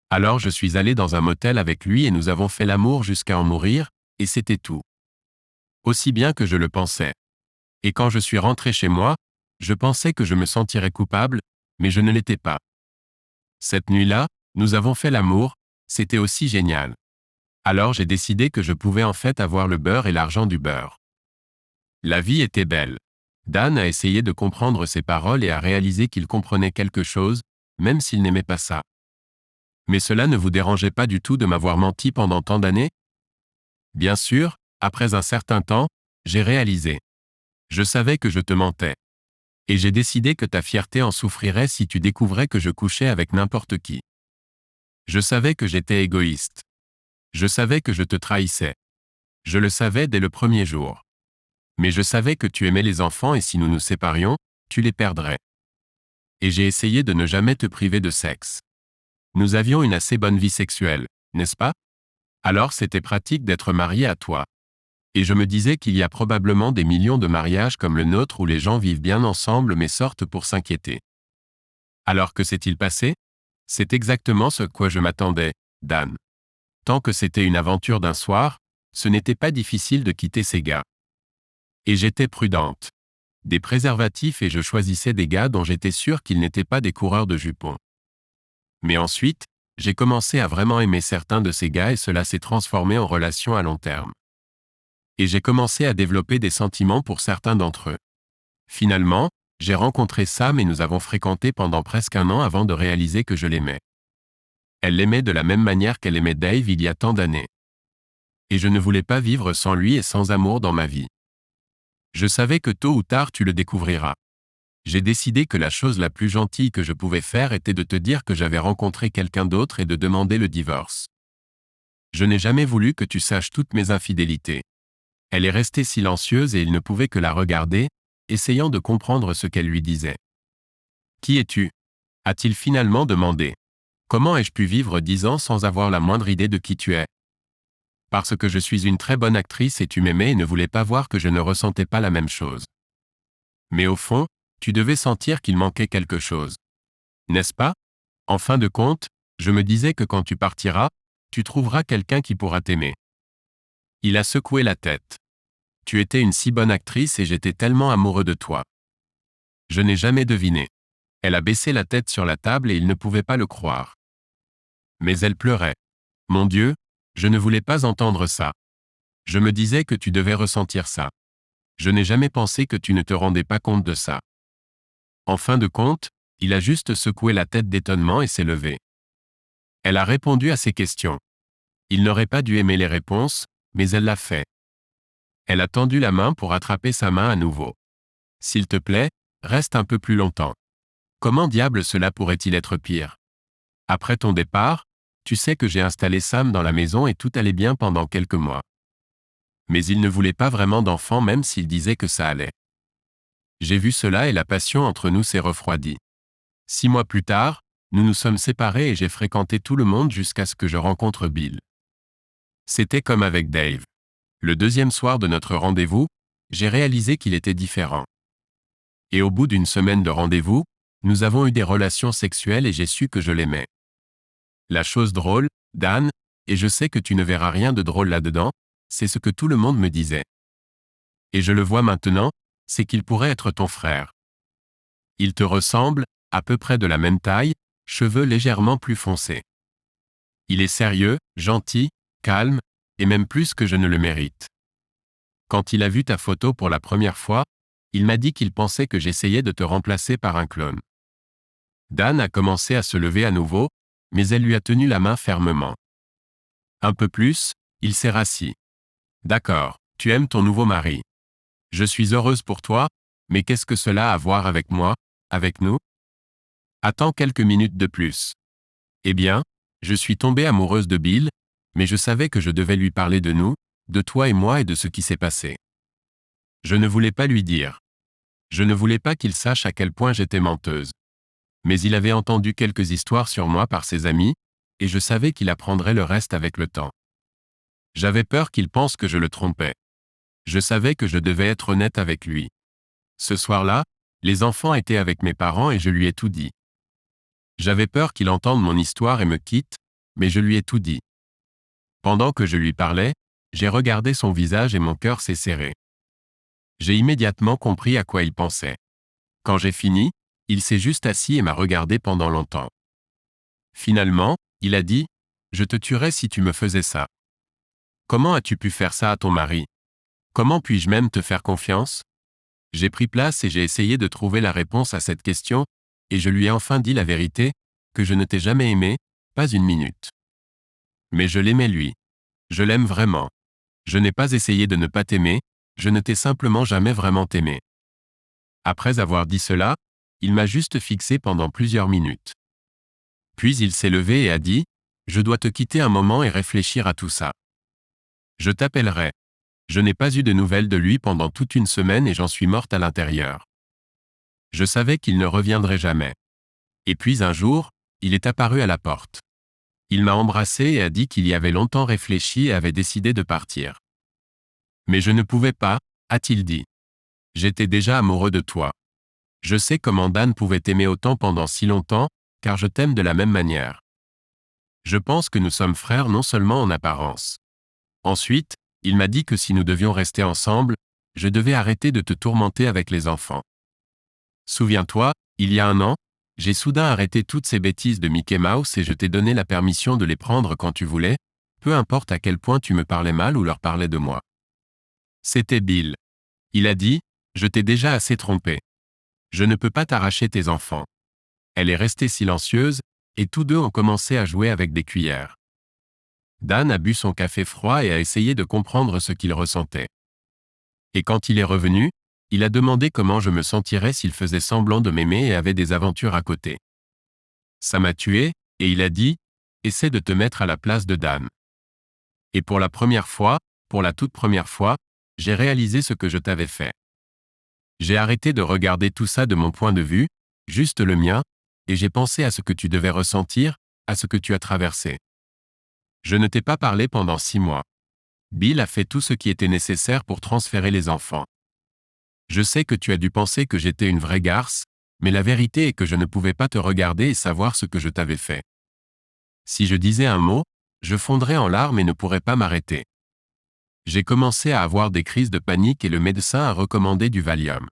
Alors je suis allé dans un motel avec lui et nous avons fait l'amour jusqu'à en mourir, et c'était tout. Aussi bien que je le pensais. Et quand je suis rentré chez moi, je pensais que je me sentirais coupable, mais je ne l'étais pas. Cette nuit-là, nous avons fait l'amour, c'était aussi génial. Alors j'ai décidé que je pouvais en fait avoir le beurre et l'argent du beurre. La vie était belle. Dan a essayé de comprendre ses paroles et a réalisé qu'il comprenait quelque chose, même s'il n'aimait pas ça. Mais cela ne vous dérangeait pas du tout de m'avoir menti pendant tant d'années? Bien sûr, après un certain temps, j'ai réalisé. Je savais que je te mentais. Et j'ai décidé que ta fierté en souffrirait si tu découvrais que je couchais avec n'importe qui. Je savais que j'étais égoïste. Je savais que je te trahissais. Je le savais dès le premier jour. Mais je savais que tu aimais les enfants et si nous nous séparions, tu les perdrais. Et j'ai essayé de ne jamais te priver de sexe. Nous avions une assez bonne vie sexuelle, n'est-ce pas? Alors c'était pratique d'être marié à toi. Et je me disais qu'il y a probablement des millions de mariages comme le nôtre où les gens vivent bien ensemble mais sortent pour s'inquiéter. Alors que s'est-il passé? C'est exactement ce à quoi je m'attendais, Dan. Tant que c'était une aventure d'un soir, ce n'était pas difficile de quitter ces gars. Et j'étais prudente. Des préservatifs et je choisissais des gars dont j'étais sûr qu'ils n'étaient pas des coureurs de jupons. Mais ensuite, j'ai commencé à vraiment aimer certains de ces gars et cela s'est transformé en relation à long terme. Et j'ai commencé à développer des sentiments pour certains d'entre eux. Finalement, j'ai rencontré Sam et nous avons fréquenté pendant presque 1 an avant de réaliser que je l'aimais. Elle l'aimait de la même manière qu'elle aimait Dave il y a tant d'années. Et je ne voulais pas vivre sans lui et sans amour dans ma vie. Je savais que tôt ou tard tu le découvriras. J'ai décidé que la chose la plus gentille que je pouvais faire était de te dire que j'avais rencontré quelqu'un d'autre et de demander le divorce. Je n'ai jamais voulu que tu saches toutes mes infidélités. Elle est restée silencieuse et il ne pouvait que la regarder, essayant de comprendre ce qu'elle lui disait. « Qui es-tu » a-t-il finalement demandé. « Comment ai-je pu vivre 10 ans sans avoir la moindre idée de qui tu es ?»« Parce que je suis une très bonne actrice et tu m'aimais et ne voulais pas voir que je ne ressentais pas la même chose. Mais au fond, tu devais sentir qu'il manquait quelque chose. N'est-ce pas ? En fin de compte, je me disais que quand tu partiras, tu trouveras quelqu'un qui pourra t'aimer. » Il a secoué la tête. « Tu étais une si bonne actrice et j'étais tellement amoureux de toi. » Je n'ai jamais deviné. Elle a baissé la tête sur la table et il ne pouvait pas le croire. Mais elle pleurait. « Mon Dieu, je ne voulais pas entendre ça. Je me disais que tu devais ressentir ça. Je n'ai jamais pensé que tu ne te rendais pas compte de ça. » En fin de compte, il a juste secoué la tête d'étonnement et s'est levé. Elle a répondu à ses questions. Il n'aurait pas dû aimer les réponses, mais elle l'a fait. Elle a tendu la main pour attraper sa main à nouveau. « S'il te plaît, reste un peu plus longtemps. Comment diable cela pourrait-il être pire ? Après ton départ, tu sais que j'ai installé Sam dans la maison et tout allait bien pendant quelques mois. Mais il ne voulait pas vraiment d'enfant même s'il disait que ça allait. J'ai vu cela et la passion entre nous s'est refroidie. 6 mois plus tard, nous nous sommes séparés et j'ai fréquenté tout le monde jusqu'à ce que je rencontre Bill. C'était comme avec Dave. Le deuxième soir de notre rendez-vous, j'ai réalisé qu'il était différent. Et au bout d'une semaine de rendez-vous, nous avons eu des relations sexuelles et j'ai su que je l'aimais. La chose drôle, Dan, et je sais que tu ne verras rien de drôle là-dedans, c'est ce que tout le monde me disait. Et je le vois maintenant, c'est qu'il pourrait être ton frère. Il te ressemble, à peu près de la même taille, cheveux légèrement plus foncés. Il est sérieux, gentil, calme, et même plus que je ne le mérite. Quand il a vu ta photo pour la première fois, il m'a dit qu'il pensait que j'essayais de te remplacer par un clone. Dan a commencé à se lever à nouveau, mais elle lui a tenu la main fermement. Un peu plus, il s'est rassis. D'accord, tu aimes ton nouveau mari. Je suis heureuse pour toi, mais qu'est-ce que cela a à voir avec moi, avec nous ? Attends quelques minutes de plus. Eh bien, je suis tombée amoureuse de Bill, mais je savais que je devais lui parler de nous, de toi et moi et de ce qui s'est passé. Je ne voulais pas lui dire. Je ne voulais pas qu'il sache à quel point j'étais menteuse. Mais il avait entendu quelques histoires sur moi par ses amis, et je savais qu'il apprendrait le reste avec le temps. J'avais peur qu'il pense que je le trompais. Je savais que je devais être honnête avec lui. Ce soir-là, les enfants étaient avec mes parents et je lui ai tout dit. J'avais peur qu'il entende mon histoire et me quitte, mais je lui ai tout dit. Pendant que je lui parlais, j'ai regardé son visage et mon cœur s'est serré. J'ai immédiatement compris à quoi il pensait. Quand j'ai fini, il s'est juste assis et m'a regardé pendant longtemps. Finalement, il a dit « Je te tuerais si tu me faisais ça. Comment as-tu pu faire ça à ton mari ? Comment puis-je même te faire confiance ?» J'ai pris place et j'ai essayé de trouver la réponse à cette question, et je lui ai enfin dit la vérité, que je ne t'ai jamais aimé, pas une minute. Mais je l'aimais lui. Je l'aime vraiment. Je n'ai pas essayé de ne pas t'aimer, je ne t'ai simplement jamais vraiment aimé. Après avoir dit cela, il m'a juste fixé pendant plusieurs minutes. Puis il s'est levé et a dit « Je dois te quitter un moment et réfléchir à tout ça. Je t'appellerai. » Je n'ai pas eu de nouvelles de lui pendant toute une semaine et j'en suis morte à l'intérieur. Je savais qu'il ne reviendrait jamais. Et puis un jour, il est apparu à la porte. Il m'a embrassé et a dit qu'il y avait longtemps réfléchi et avait décidé de partir. Mais je ne pouvais pas, a-t-il dit. J'étais déjà amoureux de toi. Je sais comment Dan pouvait t'aimer autant pendant si longtemps, car je t'aime de la même manière. Je pense que nous sommes frères non seulement en apparence. Ensuite, il m'a dit que si nous devions rester ensemble, je devais arrêter de te tourmenter avec les enfants. Souviens-toi, il y a 1 an, J'ai soudain arrêté toutes ces bêtises de Mickey Mouse et je t'ai donné la permission de les prendre quand tu voulais, peu importe à quel point tu me parlais mal ou leur parlais de moi. C'était Bill. Il a dit, je t'ai déjà assez trompé. Je ne peux pas t'arracher tes enfants. Elle est restée silencieuse, et tous deux ont commencé à jouer avec des cuillères. Dan a bu son café froid et a essayé de comprendre ce qu'il ressentait. Et quand il est revenu, il a demandé comment je me sentirais s'il faisait semblant de m'aimer et avait des aventures à côté. Ça m'a tué, et il a dit, essaie de te mettre à la place de Dan. Et pour la première fois, pour la toute première fois, j'ai réalisé ce que je t'avais fait. J'ai arrêté de regarder tout ça de mon point de vue, juste le mien, et j'ai pensé à ce que tu devais ressentir, à ce que tu as traversé. Je ne t'ai pas parlé pendant 6 mois. Bill a fait tout ce qui était nécessaire pour transférer les enfants. Je sais que tu as dû penser que j'étais une vraie garce, mais la vérité est que je ne pouvais pas te regarder et savoir ce que je t'avais fait. Si je disais un mot, je fondrais en larmes et ne pourrais pas m'arrêter. J'ai commencé à avoir des crises de panique et le médecin a recommandé du Valium.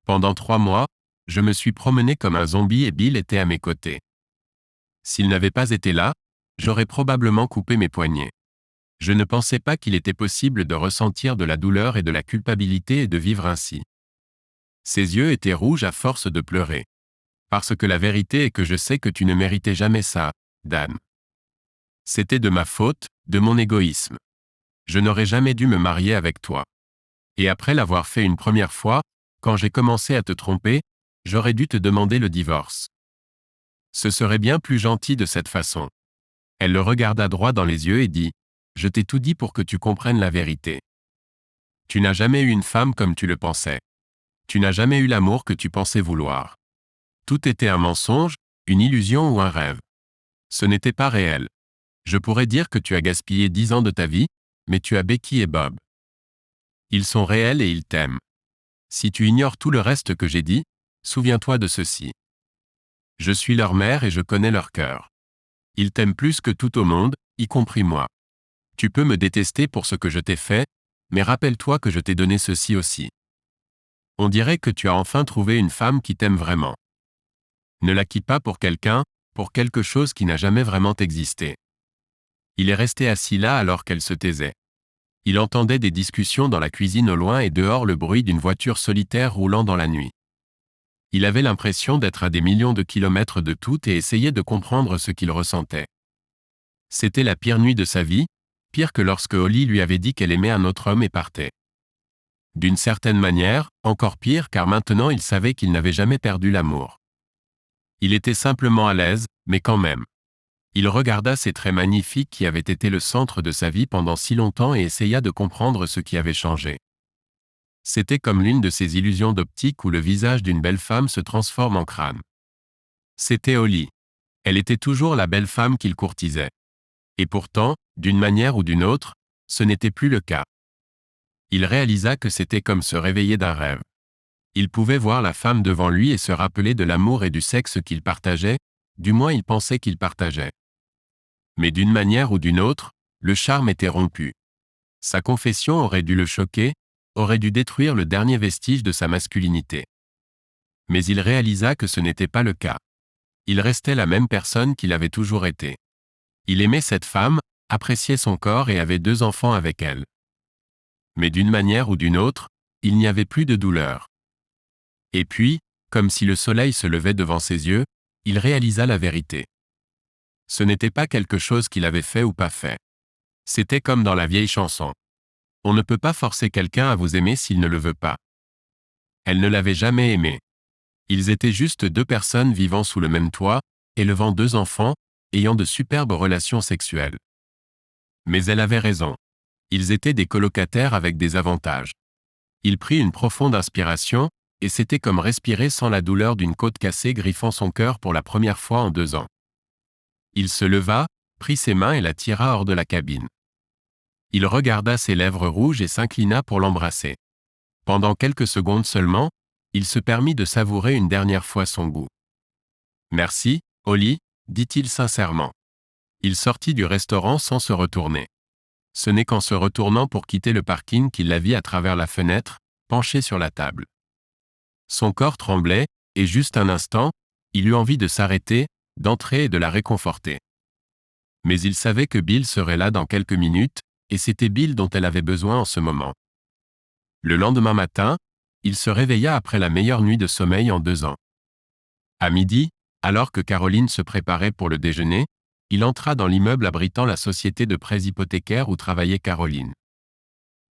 Pendant 3 mois, je me suis promené comme un zombie et Bill était à mes côtés. S'il n'avait pas été là, j'aurais probablement coupé mes poignets. Je ne pensais pas qu'il était possible de ressentir de la douleur et de la culpabilité et de vivre ainsi. Ses yeux étaient rouges à force de pleurer. Parce que la vérité est que je sais que tu ne méritais jamais ça, Dan. C'était de ma faute, de mon égoïsme. Je n'aurais jamais dû me marier avec toi. Et après l'avoir fait une première fois, quand j'ai commencé à te tromper, j'aurais dû te demander le divorce. Ce serait bien plus gentil de cette façon. Elle le regarda droit dans les yeux et dit, « Je t'ai tout dit pour que tu comprennes la vérité. Tu n'as jamais eu une femme comme tu le pensais. Tu n'as jamais eu l'amour que tu pensais vouloir. Tout était un mensonge, une illusion ou un rêve. Ce n'était pas réel. Je pourrais dire que tu as gaspillé 10 ans de ta vie, mais tu as Becky et Bob. Ils sont réels et ils t'aiment. Si tu ignores tout le reste que j'ai dit, souviens-toi de ceci. Je suis leur mère et je connais leur cœur. Ils t'aiment plus que tout au monde, y compris moi. Tu peux me détester pour ce que je t'ai fait, mais rappelle-toi que je t'ai donné ceci aussi. On dirait que tu as enfin trouvé une femme qui t'aime vraiment. Ne la quitte pas pour quelqu'un, pour quelque chose qui n'a jamais vraiment existé. Il est resté assis là alors qu'elle se taisait. Il entendait des discussions dans la cuisine au loin et dehors le bruit d'une voiture solitaire roulant dans la nuit. Il avait l'impression d'être à des millions de kilomètres de tout et essayait de comprendre ce qu'il ressentait. C'était la pire nuit de sa vie, pire que lorsque Holly lui avait dit qu'elle aimait un autre homme et partait. D'une certaine manière, encore pire car maintenant il savait qu'il n'avait jamais perdu l'amour. Il était simplement à l'aise, mais quand même. Il regarda ces traits magnifiques qui avaient été le centre de sa vie pendant si longtemps et essaya de comprendre ce qui avait changé. C'était comme l'une de ces illusions d'optique où le visage d'une belle femme se transforme en crâne. C'était Holly. Elle était toujours la belle femme qu'il courtisait. Et pourtant, d'une manière ou d'une autre, ce n'était plus le cas. Il réalisa que c'était comme se réveiller d'un rêve. Il pouvait voir la femme devant lui et se rappeler de l'amour et du sexe qu'il partageait, du moins il pensait qu'il partageait. Mais d'une manière ou d'une autre, le charme était rompu. Sa confession aurait dû le choquer, aurait dû détruire le dernier vestige de sa masculinité. Mais il réalisa que ce n'était pas le cas. Il restait la même personne qu'il avait toujours été. Il aimait cette femme, appréciait son corps et avait 2 enfants avec elle. Mais d'une manière ou d'une autre, il n'y avait plus de douleur. Et puis, comme si le soleil se levait devant ses yeux, il réalisa la vérité. Ce n'était pas quelque chose qu'il avait fait ou pas fait. C'était comme dans la vieille chanson. On ne peut pas forcer quelqu'un à vous aimer s'il ne le veut pas. Elle ne l'avait jamais aimé. Ils étaient juste 2 personnes vivant sous le même toit, élevant 2 enfants, ayant de superbes relations sexuelles. Mais elle avait raison. Ils étaient des colocataires avec des avantages. Il prit une profonde inspiration, et c'était comme respirer sans la douleur d'une côte cassée griffant son cœur pour la première fois en 2 ans. Il se leva, prit ses mains et la tira hors de la cabine. Il regarda ses lèvres rouges et s'inclina pour l'embrasser. Pendant quelques secondes seulement, il se permit de savourer une dernière fois son goût. « Merci, Holly », dit-il sincèrement. Il sortit du restaurant sans se retourner. Ce n'est qu'en se retournant pour quitter le parking qu'il la vit à travers la fenêtre, penchée sur la table. Son corps tremblait, et juste un instant, Il eut envie de s'arrêter, d'entrer et de la réconforter. Mais il savait que Bill serait là dans quelques minutes, et c'était Bill dont elle avait besoin en ce moment. Le lendemain matin, il se réveilla après la meilleure nuit de sommeil en 2 ans. À midi, alors que Caroline se préparait pour le déjeuner, il entra dans l'immeuble abritant la société de prêts hypothécaires où travaillait Caroline.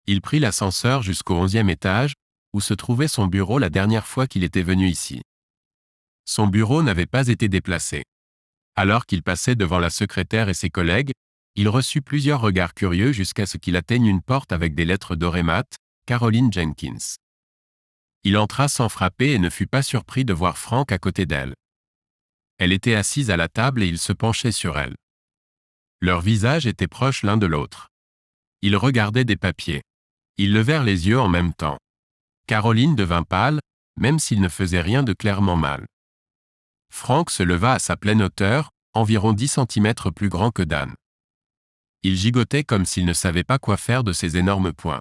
Il prit l'ascenseur jusqu'au 11e étage, où se trouvait son bureau la dernière fois qu'il était venu ici. Son bureau n'avait pas été déplacé. Alors qu'il passait devant la secrétaire et ses collègues, il reçut plusieurs regards curieux jusqu'à ce qu'il atteigne une porte avec des lettres dorées mat, Caroline Jenkins. Il entra sans frapper et ne fut pas surpris de voir Frank à côté d'elle. Elle était assise à la table et il se penchait sur elle. Leurs visages étaient proches l'un de l'autre. Ils regardaient des papiers. Ils levèrent les yeux en même temps. Caroline devint pâle, même s'il ne faisait rien de clairement mal. Frank se leva à sa pleine hauteur, environ 10 centimètres plus grand que Dan. Il gigotait comme s'il ne savait pas quoi faire de ses énormes poings.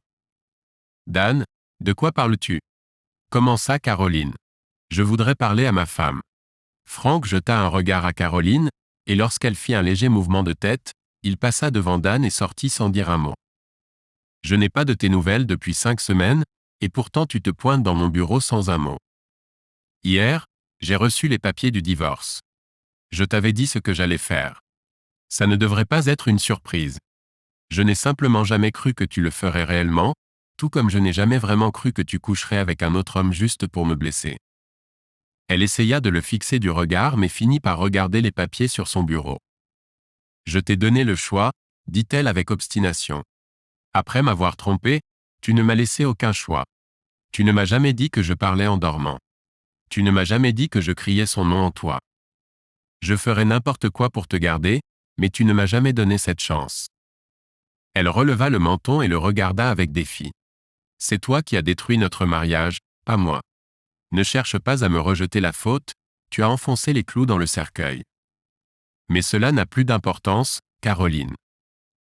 « Dan, de quoi parles-tu » commença Caroline. « Je voudrais parler à ma femme. » Frank jeta un regard à Caroline, et lorsqu'elle fit un léger mouvement de tête, il passa devant Dan et sortit sans dire un mot. « Je n'ai pas de tes nouvelles depuis 5 semaines, et pourtant tu te pointes dans mon bureau sans un mot. Hier, j'ai reçu les papiers du divorce. Je t'avais dit ce que j'allais faire. Ça ne devrait pas être une surprise. Je n'ai simplement jamais cru que tu le ferais réellement, tout comme je n'ai jamais vraiment cru que tu coucherais avec un autre homme juste pour me blesser. » Elle essaya de le fixer du regard mais finit par regarder les papiers sur son bureau. « Je t'ai donné le choix, dit-elle avec obstination. Après m'avoir trompé, tu ne m'as laissé aucun choix. Tu ne m'as jamais dit que je parlais en dormant. Tu ne m'as jamais dit que je criais son nom en toi. Je ferais n'importe quoi pour te garder, mais tu ne m'as jamais donné cette chance. » Elle releva le menton et le regarda avec défi. « C'est toi qui as détruit notre mariage, pas moi. Ne cherche pas à me rejeter la faute, tu as enfoncé les clous dans le cercueil. Mais cela n'a plus d'importance, Caroline.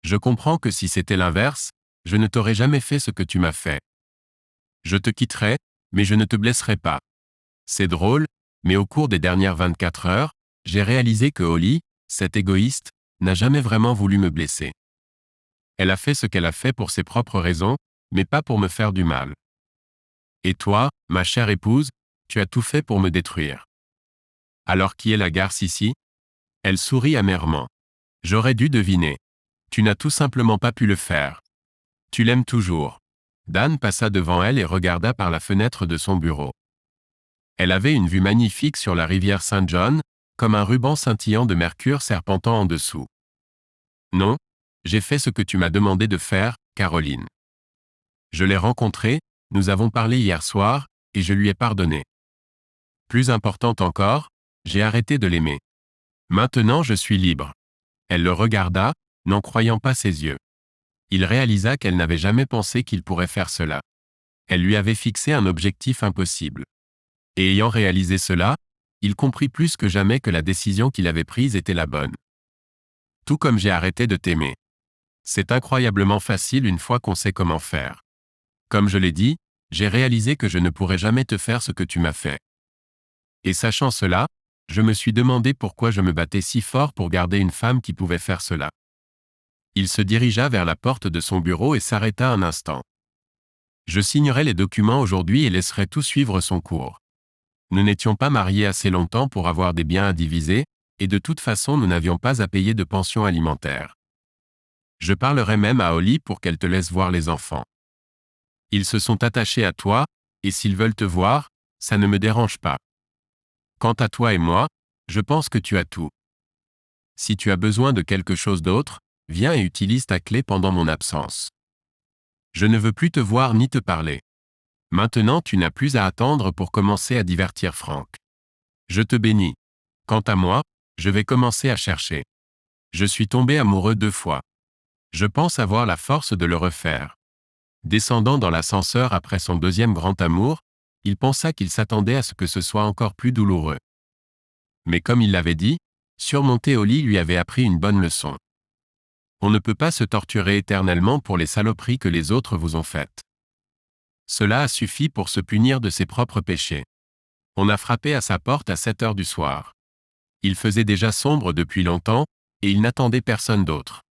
Je comprends que si c'était l'inverse, je ne t'aurais jamais fait ce que tu m'as fait. Je te quitterai, mais je ne te blesserai pas. C'est drôle, mais au cours des dernières 24 heures, j'ai réalisé que Holly, cette égoïste, n'a jamais vraiment voulu me blesser. Elle a fait ce qu'elle a fait pour ses propres raisons, mais pas pour me faire du mal. Et toi, ma chère épouse, tu as tout fait pour me détruire. Alors qui est la garce ici ? » Elle sourit amèrement. « J'aurais dû deviner. Tu n'as tout simplement pas pu le faire. Tu l'aimes toujours. » Dan passa devant elle et regarda par la fenêtre de son bureau. Elle avait une vue magnifique sur la rivière Saint John, comme un ruban scintillant de mercure serpentant en dessous. « Non, j'ai fait ce que tu m'as demandé de faire, Caroline. Je l'ai rencontré, nous avons parlé hier soir, et je lui ai pardonné. Plus importante encore, j'ai arrêté de l'aimer. Maintenant je suis libre. » Elle le regarda, n'en croyant pas ses yeux. Il réalisa qu'elle n'avait jamais pensé qu'il pourrait faire cela. Elle lui avait fixé un objectif impossible. Et ayant réalisé cela, il comprit plus que jamais que la décision qu'il avait prise était la bonne. « Tout comme j'ai arrêté de t'aimer. C'est incroyablement facile une fois qu'on sait comment faire. Comme je l'ai dit, j'ai réalisé que je ne pourrais jamais te faire ce que tu m'as fait. Et sachant cela, je me suis demandé pourquoi je me battais si fort pour garder une femme qui pouvait faire cela. » Il se dirigea vers la porte de son bureau et s'arrêta un instant. « Je signerai les documents aujourd'hui et laisserai tout suivre son cours. Nous n'étions pas mariés assez longtemps pour avoir des biens à diviser, et de toute façon nous n'avions pas à payer de pension alimentaire. Je parlerai même à Holly pour qu'elle te laisse voir les enfants. Ils se sont attachés à toi, et s'ils veulent te voir, ça ne me dérange pas. Quant à toi et moi, je pense que tu as tout. Si tu as besoin de quelque chose d'autre, viens et utilise ta clé pendant mon absence. Je ne veux plus te voir ni te parler. Maintenant tu n'as plus à attendre pour commencer à divertir Frank. Je te bénis. Quant à moi, je vais commencer à chercher. Je suis tombé amoureux 2 fois. Je pense avoir la force de le refaire. » Descendant dans l'ascenseur après son 2e grand amour, il pensa qu'il s'attendait à ce que ce soit encore plus douloureux. Mais comme il l'avait dit, surmonter Holly lui avait appris une bonne leçon. On ne peut pas se torturer éternellement pour les saloperies que les autres vous ont faites. Cela a suffi pour se punir de ses propres péchés. On a frappé à sa porte à 7 heures du soir. Il faisait déjà sombre depuis longtemps, et il n'attendait personne d'autre.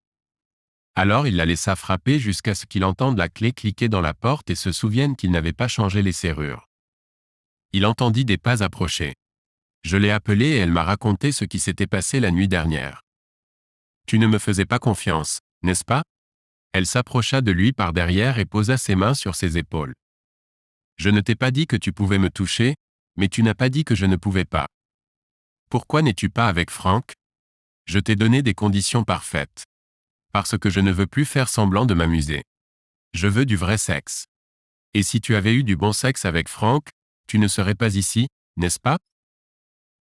Alors il la laissa frapper jusqu'à ce qu'il entende la clé cliquer dans la porte et se souvienne qu'il n'avait pas changé les serrures. Il entendit des pas approcher. Je l'ai appelée et elle m'a raconté ce qui s'était passé la nuit dernière. Tu ne me faisais pas confiance, n'est-ce pas? Elle s'approcha de lui par derrière et posa ses mains sur ses épaules. Je ne t'ai pas dit que tu pouvais me toucher, mais tu n'as pas dit que je ne pouvais pas. Pourquoi n'es-tu pas avec Frank? Je t'ai donné des conditions parfaites. Parce que je ne veux plus faire semblant de m'amuser. Je veux du vrai sexe. Et si tu avais eu du bon sexe avec Frank, tu ne serais pas ici, n'est-ce pas?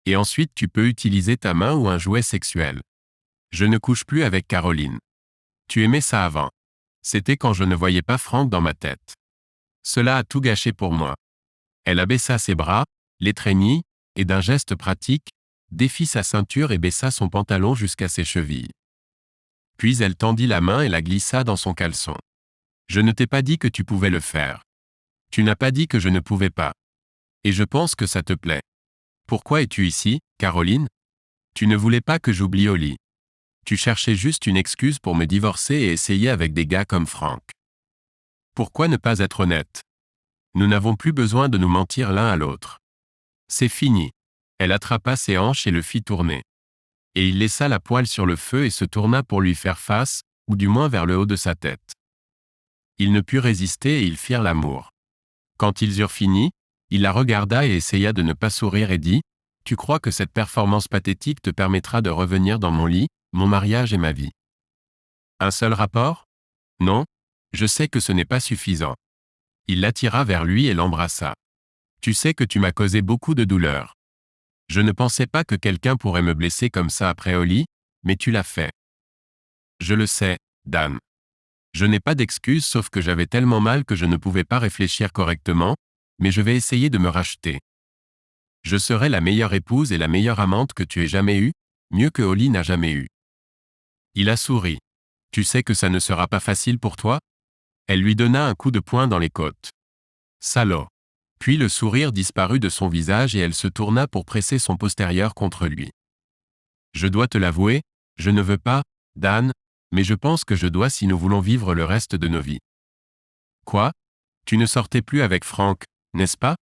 Et ensuite tu peux utiliser ta main ou un jouet sexuel. Je ne couche plus avec Caroline. Tu aimais ça avant. C'était quand je ne voyais pas Frank dans ma tête. Cela a tout gâché pour moi. Elle abaissa ses bras, l'étreignit, et d'un geste pratique, défit sa ceinture et baissa son pantalon jusqu'à ses chevilles. Puis elle tendit la main et la glissa dans son caleçon. Je ne t'ai pas dit que tu pouvais le faire. Tu n'as pas dit que je ne pouvais pas. Et je pense que ça te plaît. Pourquoi es-tu ici, Caroline? Tu ne voulais pas que j'oublie au lit. Tu cherchais juste une excuse pour me divorcer et essayer avec des gars comme Frank. Pourquoi ne pas être honnête? Nous n'avons plus besoin de nous mentir l'un à l'autre. C'est fini. Elle attrapa ses hanches et le fit tourner. Et il laissa la poêle sur le feu et se tourna pour lui faire face, ou du moins vers le haut de sa tête. Il ne put résister et ils firent l'amour. Quand ils eurent fini, il la regarda et essaya de ne pas sourire et dit, « Tu crois que cette performance pathétique te permettra de revenir dans mon lit, mon mariage et ma vie? Un seul rapport? Non, je sais que ce n'est pas suffisant. » Il l'attira vers lui et l'embrassa. « Tu sais que tu m'as causé beaucoup de douleur. Je ne pensais pas que quelqu'un pourrait me blesser comme ça après au lit, mais tu l'as fait. Je le sais, Dan. Je n'ai pas d'excuse sauf que j'avais tellement mal que je ne pouvais pas réfléchir correctement, mais je vais essayer de me racheter. Je serai la meilleure épouse et la meilleure amante que tu aies jamais eue, mieux que Holly n'a jamais eu. » Il a souri. « Tu sais que ça ne sera pas facile pour toi? » Elle lui donna un coup de poing dans les côtes. « Salaud. » Puis le sourire disparut de son visage et elle se tourna pour presser son postérieur contre lui. « Je dois te l'avouer, je ne veux pas, Dan, mais je pense que je dois si nous voulons vivre le reste de nos vies. » Quoi? Tu ne sortais plus avec Frank, n'est-ce pas?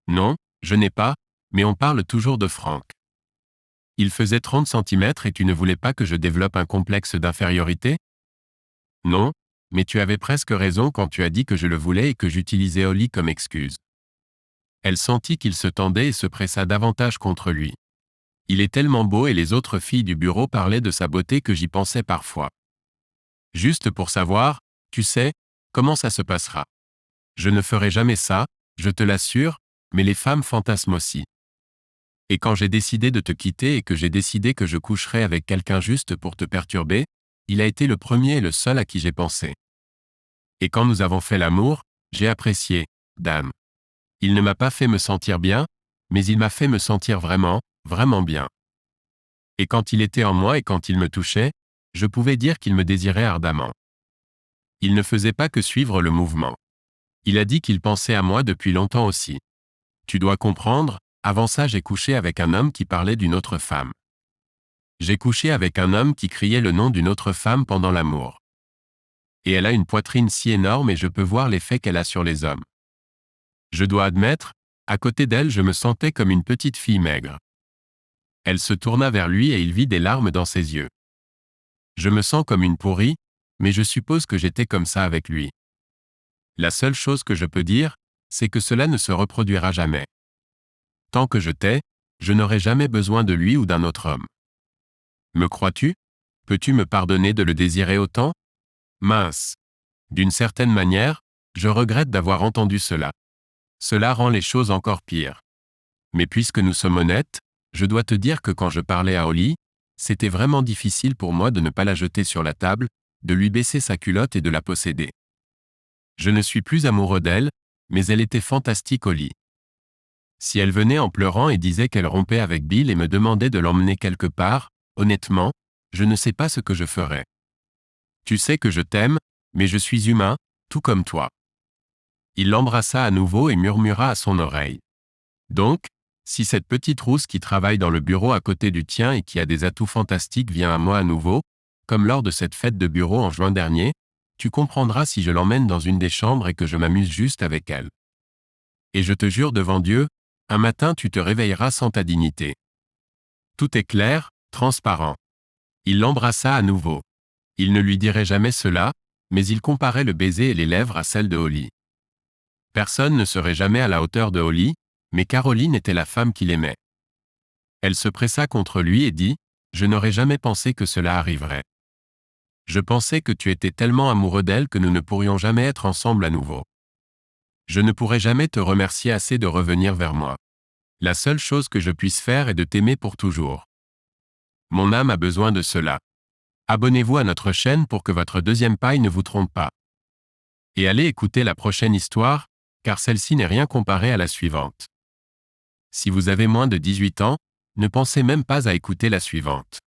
Non, je n'ai pas, mais on parle toujours de Frank. Il faisait 30 centimètres et tu ne voulais pas que je développe un complexe d'infériorité? Non, mais tu avais presque raison quand tu as dit que je le voulais et que j'utilisais Holly comme excuse. Elle sentit qu'il se tendait et se pressa davantage contre lui. Il est tellement beau et les autres filles du bureau parlaient de sa beauté que j'y pensais parfois. Juste pour savoir, tu sais, comment ça se passera. Je ne ferai jamais ça, je te l'assure, mais les femmes fantasment aussi. Et quand j'ai décidé de te quitter et que j'ai décidé que je coucherais avec quelqu'un juste pour te perturber, il a été le premier et le seul à qui j'ai pensé. Et quand nous avons fait l'amour, j'ai apprécié, Dan. Il ne m'a pas fait me sentir bien, mais il m'a fait me sentir vraiment, vraiment bien. Et quand il était en moi et quand il me touchait, je pouvais dire qu'il me désirait ardemment. Il ne faisait pas que suivre le mouvement. Il a dit qu'il pensait à moi depuis longtemps aussi. Tu dois comprendre, avant ça j'ai couché avec un homme qui parlait d'une autre femme. J'ai couché avec un homme qui criait le nom d'une autre femme pendant l'amour. Et elle a une poitrine si énorme et je peux voir l'effet qu'elle a sur les hommes. Je dois admettre, à côté d'elle je me sentais comme une petite fille maigre. Elle se tourna vers lui et il vit des larmes dans ses yeux. Je me sens comme une pourrie, mais je suppose que j'étais comme ça avec lui. La seule chose que je peux dire, c'est que cela ne se reproduira jamais. Tant que je t'ai, je n'aurai jamais besoin de lui ou d'un autre homme. Me crois-tu? Peux-tu me pardonner de le désirer autant? Mince. D'une certaine manière, je regrette d'avoir entendu cela. Cela rend les choses encore pires. Mais puisque nous sommes honnêtes, je dois te dire que quand je parlais à Holly, c'était vraiment difficile pour moi de ne pas la jeter sur la table, de lui baisser sa culotte et de la posséder. Je ne suis plus amoureux d'elle, mais elle était fantastique au lit. Si elle venait en pleurant et disait qu'elle rompait avec Bill et me demandait de l'emmener quelque part, honnêtement, je ne sais pas ce que je ferais. Tu sais que je t'aime, mais je suis humain, tout comme toi. Il l'embrassa à nouveau et murmura à son oreille. Donc, Si cette petite rousse qui travaille dans le bureau à côté du tien et qui a des atouts fantastiques vient à moi à nouveau, comme lors de cette fête de bureau en juin dernier, tu comprendras si je l'emmène dans une des chambres et que je m'amuse juste avec elle. Et je te jure devant Dieu, un matin tu te réveilleras sans ta dignité. Tout est clair, transparent. Il l'embrassa à nouveau. Il ne lui dirait jamais cela, mais il comparait le baiser et les lèvres à celles de Holly. Personne ne serait jamais à la hauteur de Holly, mais Caroline était la femme qu'il aimait. Elle se pressa contre lui et dit, « Je n'aurais jamais pensé que cela arriverait. Je pensais que tu étais tellement amoureux d'elle que nous ne pourrions jamais être ensemble à nouveau. Je ne pourrai jamais te remercier assez de revenir vers moi. La seule chose que je puisse faire est de t'aimer pour toujours. Mon âme a besoin de cela. Abonnez-vous à notre chaîne pour que votre deuxième paille ne vous trompe pas. Et allez écouter la prochaine histoire, car celle-ci n'est rien comparée à la suivante. Si vous avez moins de 18 ans, ne pensez même pas à écouter la suivante.